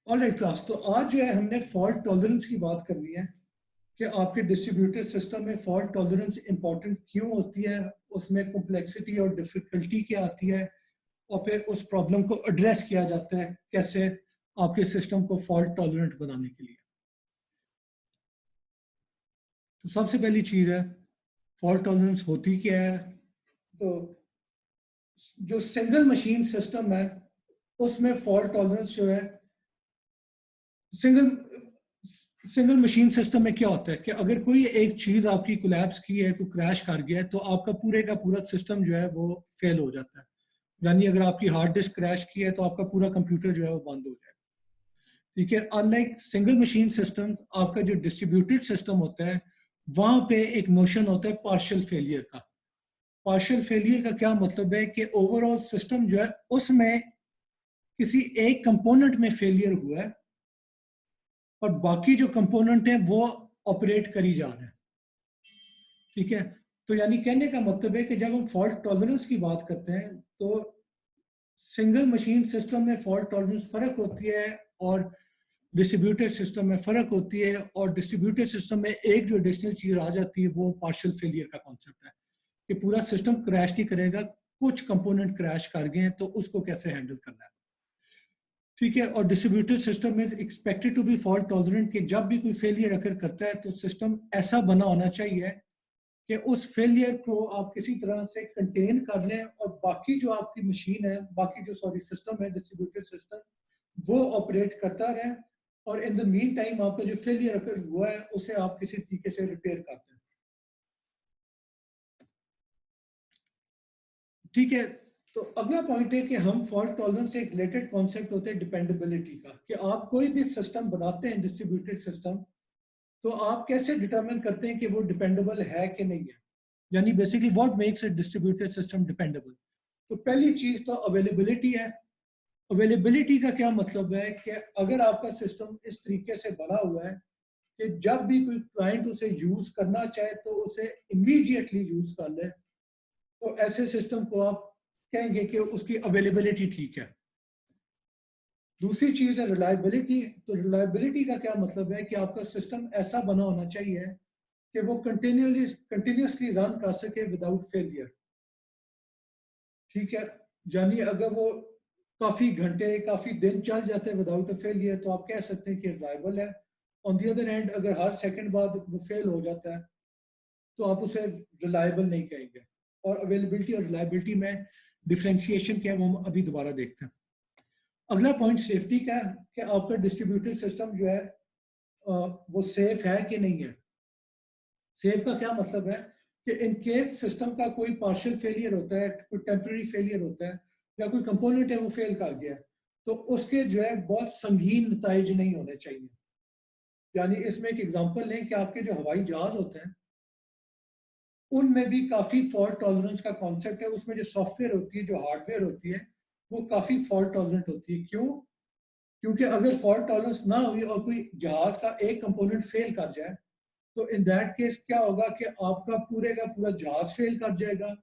Alright class, तो आज जो है हमने फॉल्ट टॉलरेंस की बात करनी है कि आपके डिस्ट्रीब्यूटेड सिस्टम में फॉल्ट टॉलरेंस इंपॉर्टेंट क्यों होती है, उसमें कॉम्प्लेक्सिटी और डिफिकल्टी क्या आती है, और फिर उस प्रॉब्लम को एड्रेस किया जाता है कैसे आपके सिस्टम को फॉल्ट टॉलरेंट बनाने के लिए। तो सबसे पहली चीज है फॉल्ट टॉलरेंस होती क्या है। तो जो सिंगल मशीन सिस्टम है उसमें फॉल्ट टॉलरेंस जो है, सिंगल सिंगल मशीन सिस्टम में क्या होता है कि अगर कोई एक चीज आपकी कोलैप्स की है, कोई क्रैश कर गया है, तो आपका पूरे का पूरा सिस्टम जो है वो फेल हो जाता है। यानी अगर आपकी हार्ड डिस्क क्रैश की है तो आपका पूरा कंप्यूटर जो है वो बंद हो जाएगा। ठीक है, अनलाइक सिंगल मशीन सिस्टम, आपका जो डिस्ट्रीब्यूटेड सिस्टम होता है वहां पे एक नोशन होता है पार्शियल फेलियर का। पार्शियल फेलियर का क्या मतलब है कि ओवरऑल सिस्टम जो है उसमें किसी एक कंपोनेंट में फेलियर हुआ है और बाकी जो कंपोनेंट है वो ऑपरेट करी जा रहे हैं। ठीक है, तो यानी कहने का मतलब है कि जब हम फॉल्ट टॉलरेंस की बात करते हैं तो सिंगल मशीन सिस्टम में फॉल्ट टॉलरेंस फर्क होती है और डिस्ट्रीब्यूटेड सिस्टम में फर्क होती है। और डिस्ट्रीब्यूटेड सिस्टम में एक जो एडिशनल चीज आ जाती है वो पार्शियल फेलियर का कॉन्सेप्ट है कि पूरा सिस्टम क्रैश नहीं करेगा, कुछ कंपोनेंट क्रैश कर गए हैं तो उसको कैसे हैंडल करना है। ठीक है, और डिस्ट्रीब्यूटेड सिस्टम में expected to be fault tolerant कि जब भी कोई फेलियर अगर करता है तो सिस्टम ऐसा बना होना चाहिए कि उस फेलियर को आप किसी तरह से कंटेन कर लें और बाकी जो आपकी मशीन है, बाकी जो सॉरी सिस्टम है डिस्ट्रीब्यूटेड सिस्टम, वो ऑपरेट करता रहे और इन द मीन टाइम आपका जो फेलियर अगर हुआ है उसे आप किसी तरीके से रिपेयर करते हैं। ठीक है, तो अगला पॉइंट है कि हम फॉल्ट टॉलरेंस से एक रिलेटेड कॉन्सेप्ट होते हैं डिपेंडेबिलिटी का, कि आप कोई भी सिस्टम बनाते हैं डिस्ट्रीब्यूटेड सिस्टम, तो आप कैसे डिटरमिन करते हैं कि वो डिपेंडेबल है कि नहीं है। यानी basically what makes a distributed system dependable. तो पहली चीज तो अवेलेबिलिटी है। अवेलेबिलिटी का क्या मतलब है कि अगर आपका सिस्टम इस तरीके से बना हुआ है कि जब भी कोई क्लाइंट उसे यूज करना चाहे तो उसे इमीडिएटली यूज कर ले, तो ऐसे सिस्टम को आप कहेंगे कि उसकी अवेलेबिलिटी ठीक है। दूसरी चीज है रिलायबिलिटी। तो रिलायबिलिटी का क्या मतलब है कि आपका सिस्टम ऐसा बना होना चाहिए कि वो कंटिन्यूसली रन कर सके विदाउट फेलियर। ठीक है, यानी अगर वो काफी घंटे काफी दिन चल जाते हैं विदाउट अ फेलियर तो आप कह सकते हैं कि रिलायबल है। ऑन दी अदर हैंड अगर हर सेकंड बाद वो फेल हो जाता है तो आप उसे रिलायबल नहीं कहेंगे। और अवेलेबिलिटी और रिलायबिलिटी में डिफ्रेंशिएशन क्या है वो हम अभी दोबारा देखते हैं। अगला पॉइंट सेफ्टी का है कि आपका डिस्ट्रीब्यूटेड सिस्टम जो है वो सेफ है कि नहीं है। सेफ का क्या मतलब है कि इन केस सिस्टम का कोई पार्शियल फेलियर होता है, कोई टेम्पररी फेलियर होता है या कोई कंपोनेंट है वो फेल कर गया, तो उसके जो है बहुत संगीन नताइज नहीं होने चाहिए। यानी इसमें एक एग्जांपल लें कि आपके जो हवाई जहाज होते हैं उनमें भी काफी फॉल्ट टॉलरेंस का कॉन्सेप्ट है। उसमें जो सॉफ्टवेयर होती है, जो हार्डवेयर होती है, वो काफी फॉल्ट टॉलरेंट होती है। क्यों? क्योंकि अगर फॉल्ट टॉलरेंस ना हुई और कोई जहाज का एक कंपोनेंट फेल कर जाए तो इन दैट केस क्या होगा कि आपका पूरे का पूरा जहाज फेल कर जाएगा।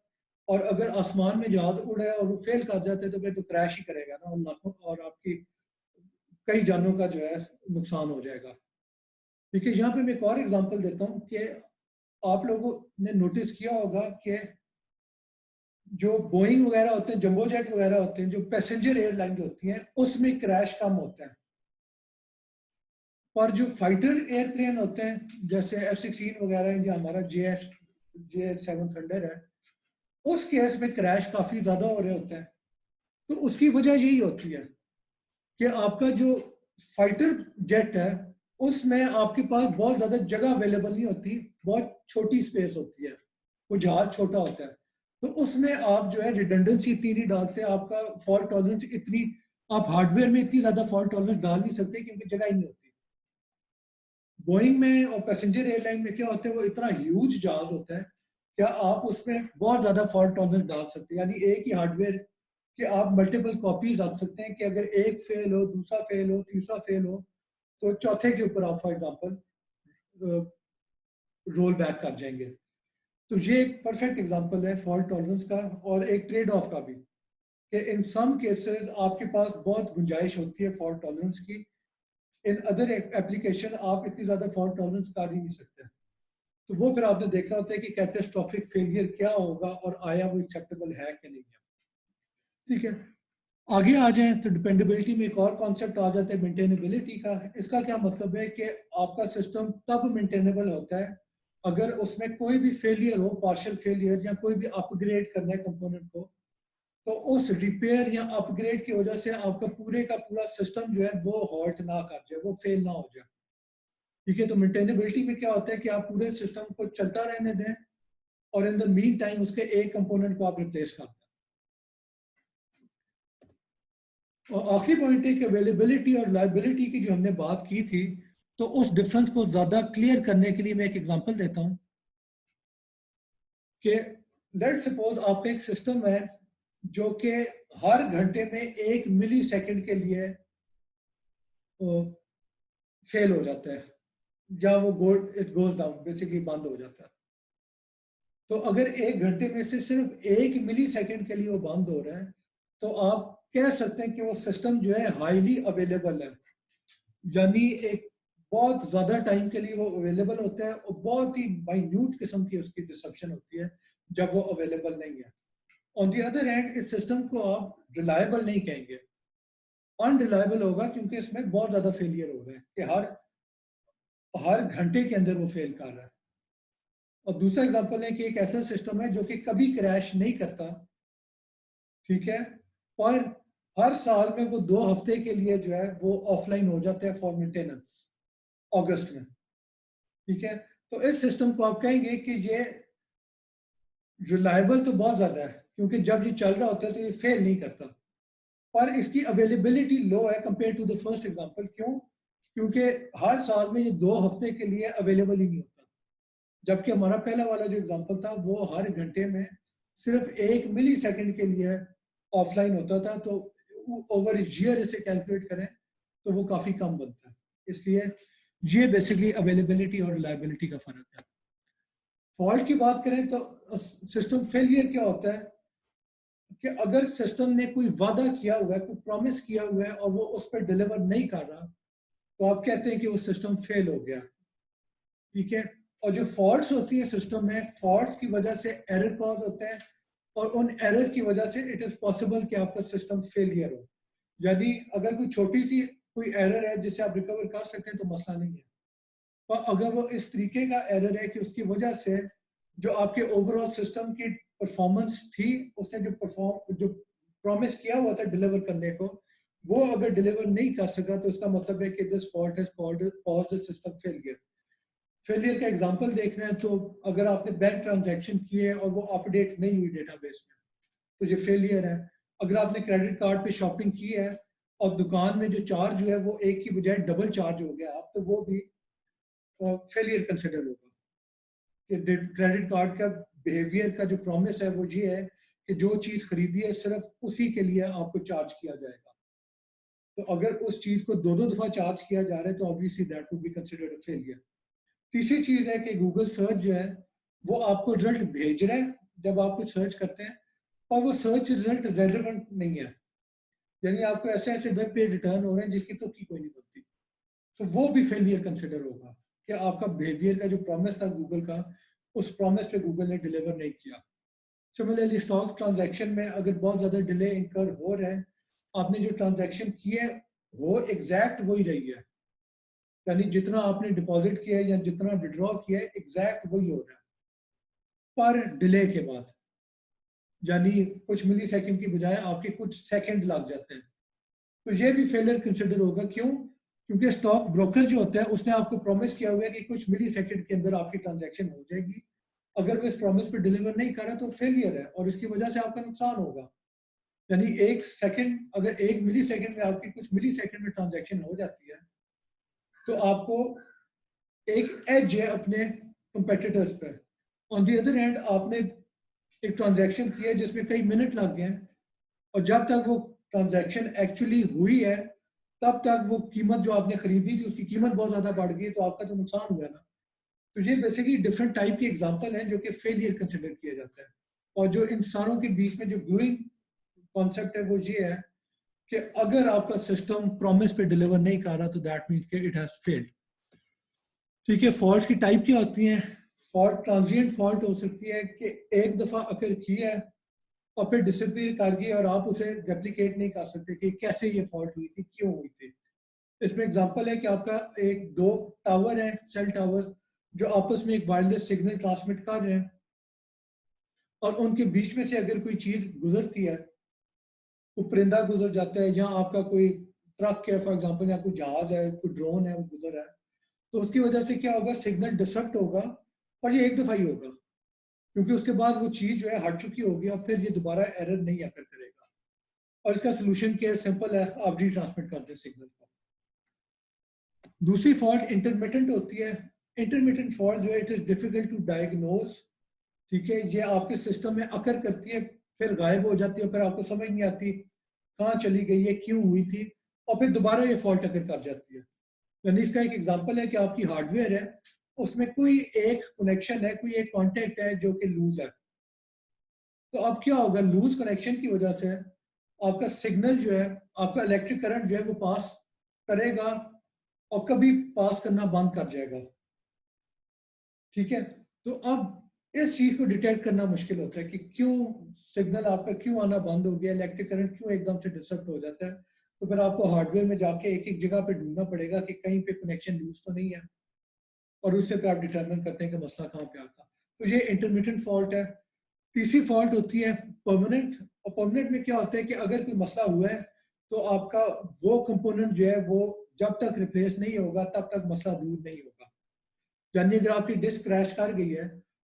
और अगर आसमान में जहाज उड़ा है और वो फेल कर जाते तो फिर तो क्रैश ही करेगा ना, और लाखों और आपकी कई जानों का जो है नुकसान हो जाएगा। देखिए यहाँ पे मैं एक और एग्जांपल देता हूँ कि आप लोगों ने नोटिस किया होगा कि जो बोइंग वगैरह होते हैं, जंबो जेट वगैरह होते हैं, जो पैसेंजर एयरलाइन होती हैं, उसमें क्रैश कम होता है। और जो फाइटर एयरप्लेन होते हैं जैसे F-16 वगैरह या हमारा जे7 थंडर है, उस केस में क्रैश काफी ज्यादा हो रहे होते हैं। तो उसकी वजह यही होती है कि आपका जो फाइटर जेट है उसमें आपके पास बहुत ज्यादा जगह अवेलेबल नहीं होती, बहुत छोटी स्पेस होती है, वो जहाज छोटा होता है। तो उसमें आप जो है रिडंडेंसी इतनी नहीं डालते, आपका फॉल्ट टॉलरेंस इतनी, आप हार्डवेयर में इतनी ज्यादा फॉल्ट टॉलरेंस डाल नहीं सकते क्योंकि जगह ही नहीं होती। बोइंग में और पैसेंजर एयरलाइन में क्या होता है, वो इतना ह्यूज जहाज होता है, क्या आप उसमें बहुत ज्यादा फॉल्ट टॉलरेंस डाल सकते हैं। यानी एक ही हार्डवेयर के आप मल्टीपल कॉपीज रख सकते हैं कि अगर एक फेल हो, दूसरा फेल हो, तीसरा फेल हो, तो चौथे के ऊपर आप फॉर एग्जांपल रोल बैक कर जाएंगे। तो ये एक परफेक्ट एग्जांपल है फॉल्ट टॉलरेंस का और एक ट्रेड ऑफ का भी, कि इन सम केसेस आपके पास बहुत गुंजाइश होती है फॉल्ट टॉलरेंस की, इन अदर एप्लीकेशन आप इतनी ज्यादा फॉल्ट टॉलरेंस कर ही नहीं सकते। तो वो फिर आपने देखना होता है कि कैटास्ट्रॉफिक फेलियर क्या होगा और आया वो एक्सेप्टेबल है कि नहीं है। ठीक है, आगे आ जाए तो डिपेंडेबिलिटी में एक और कॉन्सेप्ट आ जाता है मेंटेनेबिलिटी का। इसका क्या मतलब है कि आपका सिस्टम तब मेंटेनेबल होता है अगर उसमें कोई भी फेलियर हो, पार्शियल फेलियर या कोई भी अपग्रेड करना है कंपोनेंट को, तो उस रिपेयर या अपग्रेड की वजह से आपका पूरे का पूरा सिस्टम जो है वो हॉल्ट ना कर जाए, वो फेल ना हो जाए। ठीक है, तो मेंटेनेबिलिटी में क्या होता है कि आप पूरे सिस्टम को चलता रहने दें और इन द मीन टाइम उसके एक कंपोनेंट को आप रिप्लेस कर दें। और आखिरी पॉइंट है कि अवेलेबिलिटी और लाइबिलिटी की जो हमने बात की थी, तो उस डिफरेंस को ज्यादा क्लियर करने के लिए मैं एक एग्जांपल देता हूं कि लेट सपोज आपका एक सिस्टम है जो कि हर घंटे में 1 मिली सेकेंड के लिए फेल हो जाता है, या वो इट गोज डाउन, बेसिकली बंद हो जाता है। तो अगर 1 घंटे में से सिर्फ 1 मिली सेकेंड के लिए वो बंद हो रहा है, तो आप कह सकते हैं कि वो सिस्टम जो है हाईली अवेलेबल है, यानी एक बहुत ज्यादा टाइम के लिए वो अवेलेबल होता है और बहुत ही माइन्यूट किस्म की उसकी डिसरप्शन होती है जब वो अवेलेबल नहीं है। ऑन दी अदर हैंड इस सिस्टम को आप रिलायबल नहीं कहेंगे, अनरिलायबल होगा, क्योंकि इसमें बहुत ज्यादा फेलियर हो रहे हैं कि हर घंटे के अंदर वो फेल कर रहा है। और दूसरा एग्जांपल है कि एक ऐसा सिस्टम है जो कि कभी क्रैश नहीं करता, ठीक है, पर हर साल में वो 2 हफ्ते के लिए जो है वो ऑफलाइन हो जाते हैं फॉर मेंटेनेंस, अगस्त में। ठीक है, तो इस सिस्टम को आप कहेंगे कि ये रिलायबल तो बहुत ज्यादा है, क्योंकि जब ये चल रहा होता है तो ये फेल नहीं करता, पर इसकी अवेलेबिलिटी लो है compare to the first example. क्यों? क्योंकि हर साल में ये 2 हफ्ते के लिए अवेलेबल ही नहीं होता, जबकि हमारा पहला वाला जो एग्जांपल था वो हर घंटे में सिर्फ 1 मिली सेकेंड के लिए ऑफलाइन होता था। तो ओवर ईयर इसे कैलकुलेट करें तो वो काफी कम बनता है। इसलिए ये बेसिकली अवेलेबिलिटी और रिलायबिलिटी का फर्क है। फॉल्ट की बात करें तो सिस्टम फेलियर क्या होता है कि अगर सिस्टम ने कोई वादा किया हुआ है, कोई प्रॉमिस किया हुआ है और वो उस पर डिलीवर नहीं कर रहा, तो आप कहते हैं कि वो सिस्टम फेल हो गया। ठीक है, और जो फॉल्ट्स होती है सिस्टम में, फॉल्ट की वजह से एरर कॉज होते हैं और उन एरर की वजह से इट इज पॉसिबल कि आपका सिस्टम फेलियर हो। यानी अगर कोई छोटी सी कोई एरर है जिसे आप रिकवर कर सकते हैं तो मसला नहीं है, पर अगर वो इस तरीके का एरर है कि उसकी वजह से जो आपके ओवरऑल सिस्टम की परफॉर्मेंस थी, उसने जो प्रॉमिस किया हुआ था डिलीवर करने को, वो अगर डिलीवर नहीं कर सका, तो इसका मतलब है कि this fault has caused the system failure. Failure का एग्जांपल देखना है तो अगर आपने बैंक ट्रांजैक्शन किए और वो अपडेट नहीं हुई डेटाबेस में, तो ये फेलियर है। अगर आपने क्रेडिट कार्ड पे शॉपिंग की है और दुकान में जो चार्ज हुआ है वो एक की बजाय डबल चार्ज हो गया आप, तो वो भी फेलियर कंसिडर होगा। कि क्रेडिट कार्ड का बिहेवियर का जो प्रॉमिस है वो ये है कि जो चीज खरीदी है सिर्फ उसी के लिए आपको चार्ज किया जाएगा। तो अगर उस चीज को दो दो दफा चार्ज किया जा रहा है तो obviously that would be considered a failure. तीसरी चीज है कि गूगल सर्च जो है वो आपको रिजल्ट भेज रहा है जब आप कुछ सर्च करते हैं, और वो सर्च रिजल्ट रेलेवेंट नहीं है, यानी आपको ऐसे ऐसे वेब पेज रिटर्न हो रहे हैं जिसकी तो की कोई नहीं बनती, तो वो भी फेलियर कंसिडर होगा कि आपका बिहेवियर का जो प्रॉमिस था गूगल का, उस प्रॉमिस पे गूगल ने डिलीवर नहीं किया। सिमिलरली स्टॉक ट्रांजैक्शन में अगर बहुत ज्यादा डिले इनकर हो रहे हैं, आपने जो ट्रांजैक्शन की है वो एग्जैक्ट वही रही है, यानी जितना आपने डिपॉजिट किया है या जितना विड्रॉ किया है एग्जैक्ट वही हो रहा है, पर डिले के बाद, यानी कुछ मिली सेकेंड की बजाय आपके कुछ सेकंड लग जाते हैं, तो ये भी फेलियर कंसिडर होगा। क्यों? क्योंकि स्टॉक ब्रोकर जो होता है उसने आपको प्रॉमिस किया हुआ है कि कुछ मिली सेकेंड के अंदर आपकी ट्रांजैक्शन हो जाएगी, अगर वो इस प्रॉमिस पे डिलीवर नहीं कर रहा तो फेलियर है और इसकी वजह से आपका नुकसान होगा। यानी 1 सेकंड, अगर 1 मिली सेकंड में आपकी कुछ मिली सेकंड में ट्रांजैक्शन हो जाती है, तो आपको एक एज है अपने कंपेटिटर्स पे। ऑन दी अदर हैंड आपने एक ट्रांजैक्शन की है जिसमें कई मिनट लग गए हैं, और जब तक वो ट्रांजैक्शन एक्चुअली हुई है तब तक वो कीमत जो आपने खरीदी थी उसकी कीमत बहुत ज्यादा बढ़ गई, तो आपका तो नुकसान हुआ ना। तो ये बेसिकली डिफरेंट टाइप के एग्जांपल हैं जो कि फेलियर कंसिडर किया जाता है। और जो इंसानों के बीच में जो ग्लूइंग कॉन्सेप्ट है वो ये है कि अगर आपका सिस्टम प्रॉमिस पे डिलीवर नहीं कर रहा तो दैट मीन्स कि इट हैज फेल्ड। ठीक है, फॉल्ट की टाइप क्या होती हैं? फॉल्ट ट्रांजिएंट फॉल्ट हो सकती है कि एक दफा अकर की है और फिर डिसअपीयर कर गई और आप उसे रेप्लिकेट नहीं कर सकते कि कैसे ये फॉल्ट हुई थी, क्यों हुई थी। इसमें एग्जांपल है कि आपका एक दो टावर है, सेल टावर, जो आपस में एक वायरलेस सिग्नल ट्रांसमिट कर रहे हैं और उनके बीच में से अगर कोई चीज गुजरती है, कोई परिंदा गुजर जाता है या आपका कोई ट्रक है फॉर एग्जांपल, या कोई जहाज है, कोई ड्रोन है, वो गुजर रहा है, तो उसकी वजह से क्या होगा, सिग्नल डिसरप्ट होगा। और ये एक दफा ही होगा क्योंकि उसके बाद वो चीज जो है हट चुकी होगी और फिर ये दोबारा एरर नहीं आकर करेगा। और इसका सोल्यूशन क्या है? सिंपल है, आप रीट्रांसमिट कर दें सिग्नल को। दूसरी फॉल्ट इंटरमिटेंट होती है। इंटरमिटेंट फॉल्ट जो है it is difficult to diagnose. ठीक है, ये आपके सिस्टम में अकर करती है, फिर गायब हो जाती है, फिर आपको समझ नहीं आती कहाँ चली गई है, क्यों हुई थी, और फिर दोबारा ये फॉल्ट अकर कर जाती है। यानी इसका एक एग्जांपल है कि आपकी हार्डवेयर है, उसमें कोई एक कनेक्शन है, कोई एक कॉन्टेक्ट है जो कि लूज है। तो अब क्या होगा, लूज कनेक्शन की वजह से आपका सिग्नल जो है, आपका इलेक्ट्रिक करंट जो है वो पास करेगा और कभी पास करना बंद कर जाएगा। ठीक है, तो अब इस चीज को डिटेक्ट करना मुश्किल होता है कि क्यों सिग्नल आपका क्यों आना बंद हो गया, इलेक्ट्रिक करंट क्यों एकदम से डिस्टर्ब हो जाता है। तो फिर आपको हार्डवेयर में जाके एक एक जगह पे ढूंढना पड़ेगा कि कहीं पे कनेक्शन लूज तो नहीं है, और उससे फिर आप डिटरमिन करते हैं कि मसला कहाँ पे आता है। तो ये इंटरमीडिएट फॉल्ट है। तीसरी फॉल्ट होती है परमानेंट। और परमानेंट में क्या होता है कि अगर कोई मसला हुआ है तो आपका वो कंपोनेंट जो है वो जब तक रिप्लेस नहीं होगा तब तक मसला दूर नहीं होगा। यानी अगर आपकी डिस्क क्रैश कर गई है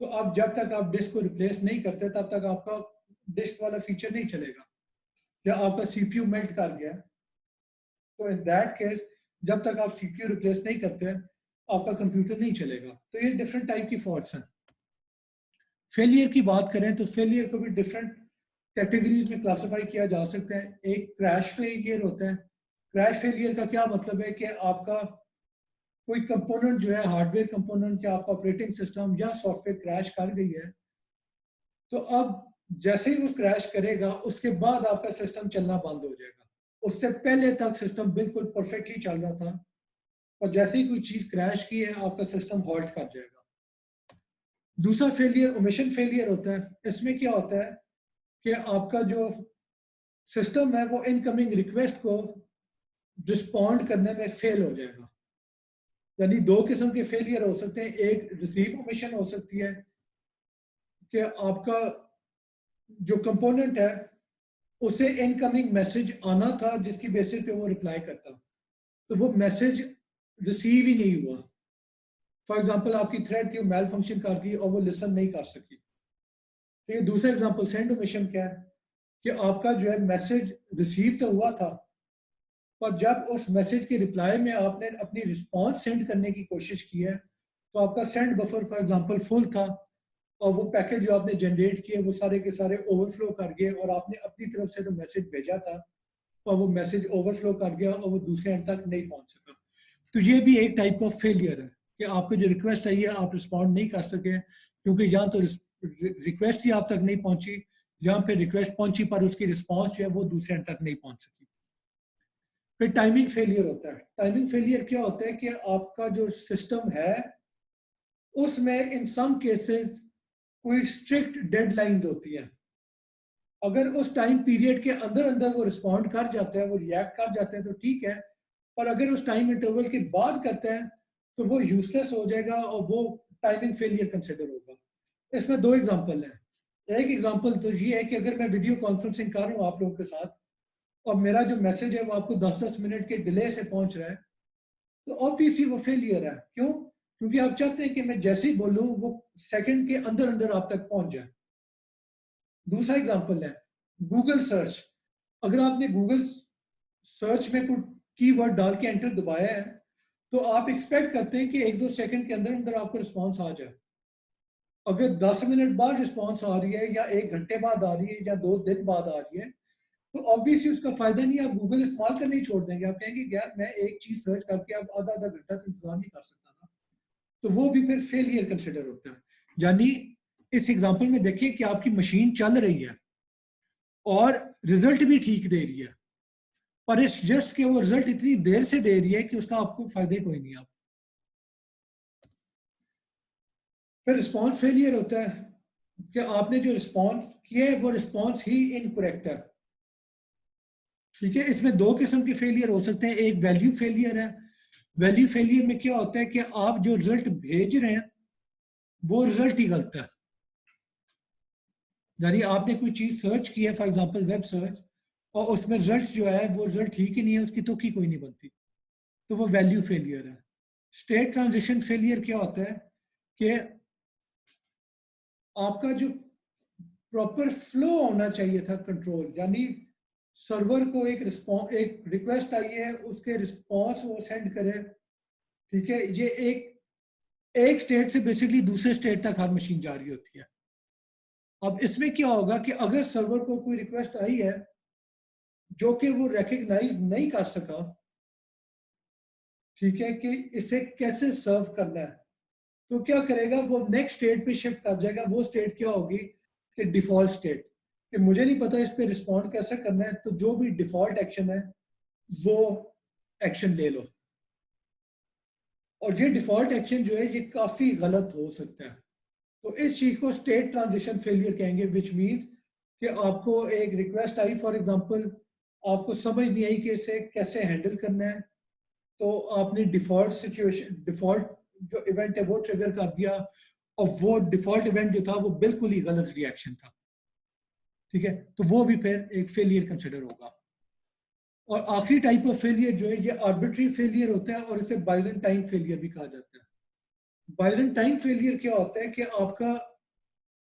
तो आप जब तक आप डिस्क को रिप्लेस नहीं करते तब तक आपका डिस्क वाला फीचर नहीं चलेगा। या आपका सीपीयू मेल्ट कर गया, तो इन दैट केस जब तक आप सीपीयू रिप्लेस नहीं करते आपका कंप्यूटर नहीं चलेगा। तो ये डिफरेंट टाइप की फॉल्ट्स हैं। फेलियर की बात करें तो फेलियर को भी डिफरेंट कैटेगरीज में क्लासिफाई किया जा सकता है। एक क्रैश फेलियर होता है। क्रैश फेलियर का क्या मतलब है कि आपका कोई कंपोनेंट जो है, हार्डवेयर कंपोनेंट या आपका ऑपरेटिंग सिस्टम या सॉफ्टवेयर क्रैश कर गई है, तो अब जैसे ही वो क्रैश करेगा उसके बाद आपका सिस्टम चलना बंद हो जाएगा। उससे पहले तक सिस्टम बिल्कुल परफेक्टली चल रहा था और जैसे ही कोई चीज क्रैश की है आपका सिस्टम हॉल्ट कर जाएगा। दूसरा फेलियर ओमिशन फेलियर होता है। इसमें क्या होता है कि आपका जो सिस्टम है वो इनकमिंग रिक्वेस्ट को रिस्पॉन्ड करने में फेल हो जाएगा। यानी दो किस्म के फेलियर हो सकते हैं। एक रिसीव ओमिशन हो सकती है कि आपका जो कंपोनेंट है उसे इनकमिंग मैसेज आना था जिसकी बेसिस पे वो रिप्लाई करता, तो वो मैसेज रिसीव ही नहीं हुआ। फॉर एग्जांपल आपकी थ्रेड थी, मेल फंक्शन कर गई और वो लिसन नहीं कर सकी। तो ये दूसरा एग्जांपल सेंड ओमिशन क्या है कि आपका जो है मैसेज रिसीव तो हुआ था, पर जब उस मैसेज के रिप्लाई में आपने अपनी रिस्पॉन्स सेंड करने की कोशिश की है तो आपका send buffer for example full था और वो पैकेट जो आपने जनरेट किए वो सारे के सारे ओवरफ्लो कर गए और आपने अपनी तरफ से तो मैसेज भेजा था और वो मैसेज ओवरफ्लो कर गया और वो दूसरे एंड तक नहीं पहुंच सका। तो ये भी एक टाइप ऑफ फेलियर है कि आपको जो रिक्वेस्ट आई है आप रिस्पॉन्ड नहीं कर सके क्योंकि या तो रिक्वेस्ट ही आप तक नहीं पहुंची या फिर रिक्वेस्ट पहुंची पर उसकी रिस्पॉन्स जो है वो दूसरे एंड तक नहीं पहुंच सकी। फिर टाइमिंग फेलियर होता है। टाइमिंग फेलियर क्या होता है कि आपका जो सिस्टम है उसमें इन सम केसेस कोई स्ट्रिक्ट डेडलाइंस होती है। अगर उस टाइम पीरियड के अंदर अंदर वो रिस्पॉन्ड कर जाता है, वो रिएक्ट कर जाते हैं तो ठीक है, पर अगर उस टाइम इंटरवल के बाद करते हैं तो वो यूजलेस हो जाएगा और वो टाइमिंग फेलियर कंसिडर होगा। इसमें दो एग्जांपल हैं। एक एग्जांपल तो ये है कि अगर मैं वीडियो कॉन्फ्रेंसिंग कर रहा हूँ आप लोगों के साथ और मेरा जो मैसेज है वो आपको 10-10 मिनट के डिले से पहुंच रहा है, तो ऑब्वियसली वो फेलियर है। क्यों? क्योंकि आप चाहते हैं कि मैं जैसे ही बोलूं वो सेकंड के अंदर अंदर आप तक पहुंच जाए। दूसरा एग्जांपल है गूगल सर्च। अगर आपने गूगल सर्च में कोई कीवर्ड डाल के एंटर दबाया है तो आप एक्सपेक्ट करते हैं कि 1-2 सेकंड के अंदर अंदर आपको रिस्पॉन्स आ जाए। अगर 10 मिनट बाद रिस्पॉन्स आ रही है या 1 घंटे बाद आ रही है या 2 दिन बाद आ रही है तो ऑब्वियसली उसका फायदा नहीं है, आप गूगल इस्तेमाल करना ही छोड़ देंगे। आप कहेंगे यार मैं एक चीज सर्च करके अब आधा आधा घंटा तो इंतजार नहीं कर सकता ना। तो वो भी फिर फेलियर कंसिडर होता है। यानी इस एग्जांपल में देखिए कि आपकी मशीन चल रही है और रिजल्ट भी ठीक दे रही है, और इस जस्ट के वो रिजल्ट इतनी देर से दे रही है कि उसका आपको फायदे कोई नहीं। आप फिर रिस्पॉन्स फेलियर होता है कि आपने जो रिस्पॉन्स किया है वो रिस्पॉन्स ही इनकरेक्ट है। ठीक है, इसमें दो किस्म के फेलियर हो सकते हैं। एक वैल्यू फेलियर है। वैल्यू फेलियर में क्या होता है कि आप जो रिजल्ट भेज रहे हैं वो रिजल्ट ही गलत है। यानी आपने कोई चीज सर्च की है, फॉर एग्जांपल वेब सर्च, और उसमें रिजल्ट जो है वो रिजल्ट ठीक ही नहीं है, उसकी तुक्की कोई नहीं बनती, तो वो वैल्यू फेलियर है। स्टेट ट्रांजिशन फेलियर क्या होता है कि आपका जो प्रॉपर फ्लो होना चाहिए था कंट्रोल, यानी सर्वर को एक रिस्पॉन्स, एक रिक्वेस्ट आई है, उसके रिस्पॉन्स वो सेंड करे। ठीक है, ये एक स्टेट से बेसिकली दूसरे स्टेट तक हर मशीन जा रही होती है। अब इसमें क्या होगा कि अगर सर्वर को कोई रिक्वेस्ट आई है जो कि वो रिकग्नाइज नहीं कर सका, ठीक है, कि इसे कैसे सर्व करना है, तो क्या करेगा, वो नेक्स्ट स्टेट पे शिफ्ट कर जाएगा। वो स्टेट क्या होगी कि डिफॉल्ट स्टेट, कि मुझे नहीं पता इस पे रिस्पॉन्ड कैसे करना है, तो जो भी डिफॉल्ट एक्शन है वो एक्शन ले लो। और ये डिफॉल्ट एक्शन जो है ये काफी गलत हो सकता है। तो इस चीज को स्टेट ट्रांजिशन फेलियर कहेंगे, विच मीन्स कि आपको एक रिक्वेस्ट आई, फॉर एग्जांपल, आपको समझ नहीं आई कि इसे कैसे हैंडल करना है, तो आपने डिफॉल्ट सिचुएशन, डिफॉल्ट जो इवेंट है वो ट्रिगर कर दिया, और वो डिफॉल्ट इवेंट जो था वो बिल्कुल ही गलत रिएक्शन था। ठीक है, तो वो भी फिर एक फेलियर कंसिडर होगा। और आखिरी टाइप ऑफ फेलियर जो है ये आर्बिट्री फेलियर होता है, और इसे बाइजेंटाइन फेलियर भी कहा जाता है। बाइजेंटाइन फेलियर क्या होता है कि आपका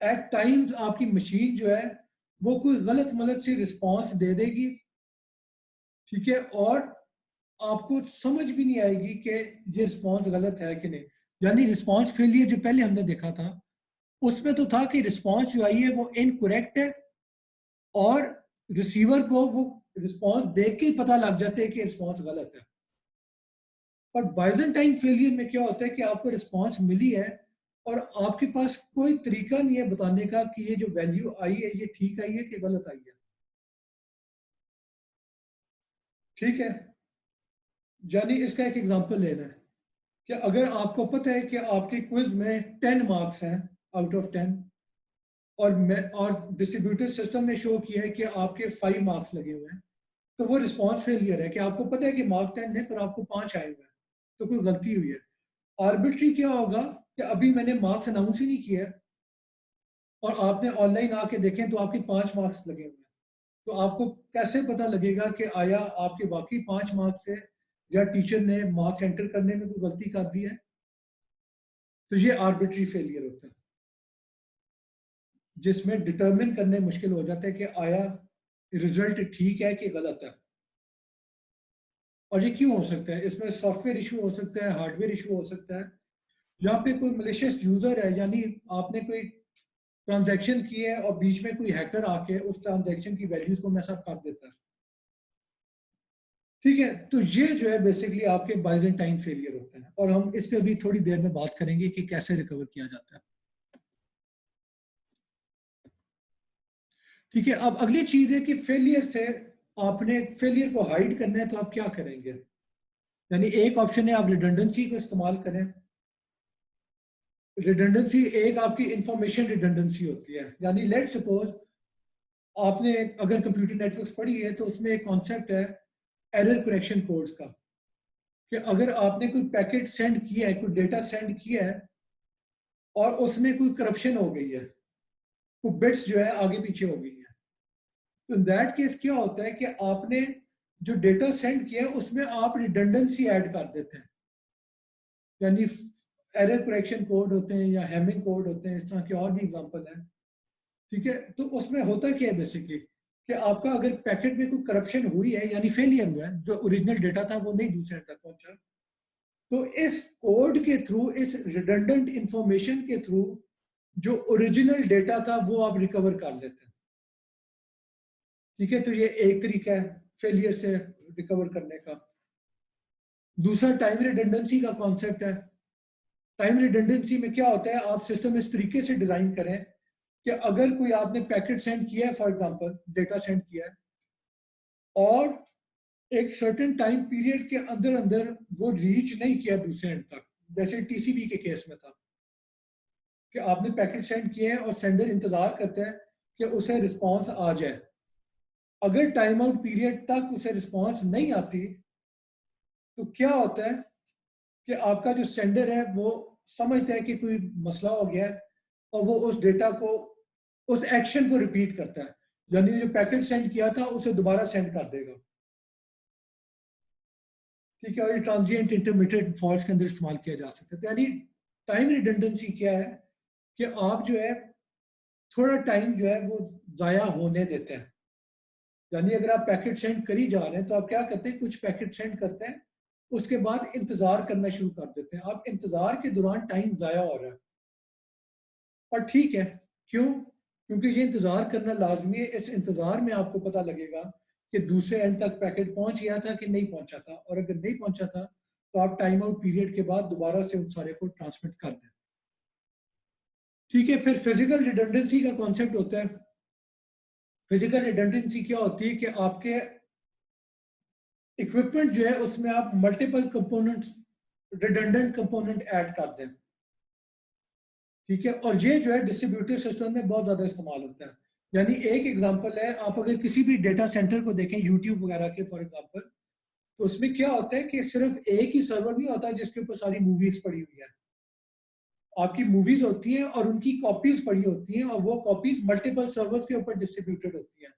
एट टाइम्स आपकी मशीन जो है वो कोई गलत मलत सी रिस्पॉन्स दे देगी। ठीक है, और आपको समझ भी नहीं आएगी कि ये रिस्पॉन्स गलत है कि नहीं। यानी रिस्पॉन्स फेलियर जो पहले हमने देखा था उसमें तो था कि रिस्पॉन्स जो आई है वो इनकरेक्ट है, और रिसीवर को वो रिस्पॉन्स देख के ही पता लग जाता है कि रिस्पॉन्स गलत है। पर बाइजेंटाइन फेलियर में क्या होता है कि आपको रिस्पॉन्स मिली है और आपके पास कोई तरीका नहीं है बताने का कि ये जो वैल्यू आई है ये ठीक आई है कि गलत आई है। ठीक है, यानी इसका एक एग्जांपल लेना है कि अगर आपको पता है कि आपके क्विज में 10 मार्क्स हैं आउट ऑफ 10, और डिस्ट्रीब्यूटेड सिस्टम ने शो किया है कि आपके 5 मार्क्स लगे हुए हैं, तो वो रिस्पॉन्स फेलियर है कि आपको पता है कि मार्क 10 है पर आपको 5 आए हुए हैं, तो कोई गलती हुई है। आर्बिट्री क्या होगा कि अभी मैंने मार्क्स अनाउंस ही नहीं किया और आपने ऑनलाइन आके देखें तो आपके 5 मार्क्स लगे हुए हैं, तो आपको कैसे पता लगेगा कि आया आपके वाकई 5 मार्क्स है या टीचर ने मार्क्स एंटर करने में कोई गलती कर दी है। तो ये आर्बिट्री फेलियर होता है जिसमें डिटरमिन करने मुश्किल हो जाता है कि आया रिजल्ट ठीक है कि गलत है। और ये क्यों हो सकता है, इसमें सॉफ्टवेयर इशू हो सकता है, हार्डवेयर इशू हो सकता है, यहाँ पे कोई मलिशियस यूजर है, यानी आपने कोई ट्रांजैक्शन की है और बीच में कोई हैकर आके उस ट्रांजैक्शन की वैल्यूज को मैसअप कर देता है। ठीक है, तो ये जो है बेसिकली आपके बाइजेंटाइन फेलियर होते हैं, और हम इस पे अभी थोड़ी देर में बात करेंगे कि कैसे रिकवर किया जाता है। ठीक है, अब अगली चीज है कि फेलियर से आपने फेलियर को हाइड करना है तो आप क्या करेंगे। यानी एक ऑप्शन है आप रिडंडेंसी को इस्तेमाल करें। रिडंडेंसी एक आपकी इंफॉर्मेशन रिडंडेंसी होती है, यानी लेट सपोज आपने अगर कंप्यूटर नेटवर्क्स पढ़ी है तो उसमें एक कॉन्सेप्ट है एरर करेक्शन कोड्स का, कि अगर आपने कोई पैकेट सेंड किया है, कोई डेटा सेंड किया है और उसमें कोई करप्शन हो गई है, कोई बिट्स जो है आगे पीछे हो गई है, तो इन दैट केस क्या होता है कि आपने जो डेटा सेंड किया है उसमें आप रिडंडेंसी ऐड कर देते हैं। यानी एरर करेक्शन कोड होते हैं या हैमिंग कोड होते हैं, इस तरह के और भी एग्जांपल हैं। ठीक है, तो उसमें होता क्या है बेसिकली कि आपका अगर पैकेट में कोई करप्शन हुई है यानी फेलियर हुआ है, जो ओरिजिनल डेटा था वो नहीं दूसरे तक पहुंचा, तो इस कोड के थ्रू, इस रिडंडेंट इंफॉर्मेशन के थ्रू जो ओरिजिनल डेटा था वो आप रिकवर कर लेते हैं। ठीक है, तो ये एक तरीका है फेलियर से रिकवर करने का। दूसरा टाइम रिडंडेंसी का कॉन्सेप्ट है। टाइम रिडंडेंसी में क्या होता है, आप सिस्टम इस तरीके से डिजाइन करें कि अगर कोई आपने पैकेट सेंड किया है, फॉर एग्जांपल डेटा सेंड किया है, और एक सर्टेन टाइम पीरियड के अंदर अंदर वो रीच नहीं किया दूसरे एंड तक, जैसे टीसीबी के केस में था कि आपने पैकेट सेंड किए हैं और सेंडर इंतजार करता है कि उसे रिस्पांस आ जाए। अगर टाइम आउट पीरियड तक उसे रिस्पांस नहीं आती तो क्या होता है कि आपका जो सेंडर है वो समझता है कि कोई मसला हो गया है और वो उस डेटा को, उस एक्शन को रिपीट करता है, यानी जो पैकेट सेंड किया था उसे दोबारा सेंड कर देगा। ठीक है, और ये ट्रांजिएंट इंटरमीडिएट फॉल्ट्स के अंदर इस्तेमाल किया जा सकता है। तो यानी टाइम रिडंडेंसी क्या है कि आप जो है थोड़ा टाइम जो है वो जाया होने देते हैं। यानी अगर आप पैकेट सेंड कर ही जा रहे हैं तो आप क्या करते हैं, कुछ पैकेट सेंड करते हैं, उसके बाद इंतजार करना शुरू कर देते हैं। आप इंतजार के दौरान टाइम जाया हो रहा है, और ठीक है, क्यों? क्योंकि ये इंतजार करना लाजमी है। इस इंतजार में आपको पता लगेगा कि दूसरे एंड तक पैकेट पहुंच गया था कि नहीं पहुंचा था, और अगर नहीं पहुंचा था तो आप टाइम आउट पीरियड के बाद दोबारा से उन सारे को ट्रांसमिट कर दें। ठीक है, फिर फिजिकल रिडंडेंसी का कॉन्सेप्ट होता है। फिजिकल रिडंडेंसी क्या होती है कि आपके इक्विपमेंट जो है उसमें आप multiple components, redundant component add कर दें। ठीक है, और ये जो है डिस्ट्रीब्यूटेड सिस्टम में बहुत ज्यादा इस्तेमाल होता है। यानी एक एग्जांपल है, आप अगर किसी भी डेटा सेंटर को देखें, यूट्यूब वगैरह के फॉर एग्जांपल, तो उसमें क्या होता है कि सिर्फ एक ही सर्वर नहीं होता जिसके ऊपर सारी मूवीज पड़ी हुई है। आपकी मूवीज होती हैं और उनकी कॉपीज पड़ी होती हैं, और वो कॉपीज मल्टीपल सर्वर्स के ऊपर डिस्ट्रीब्यूटेड होती हैं।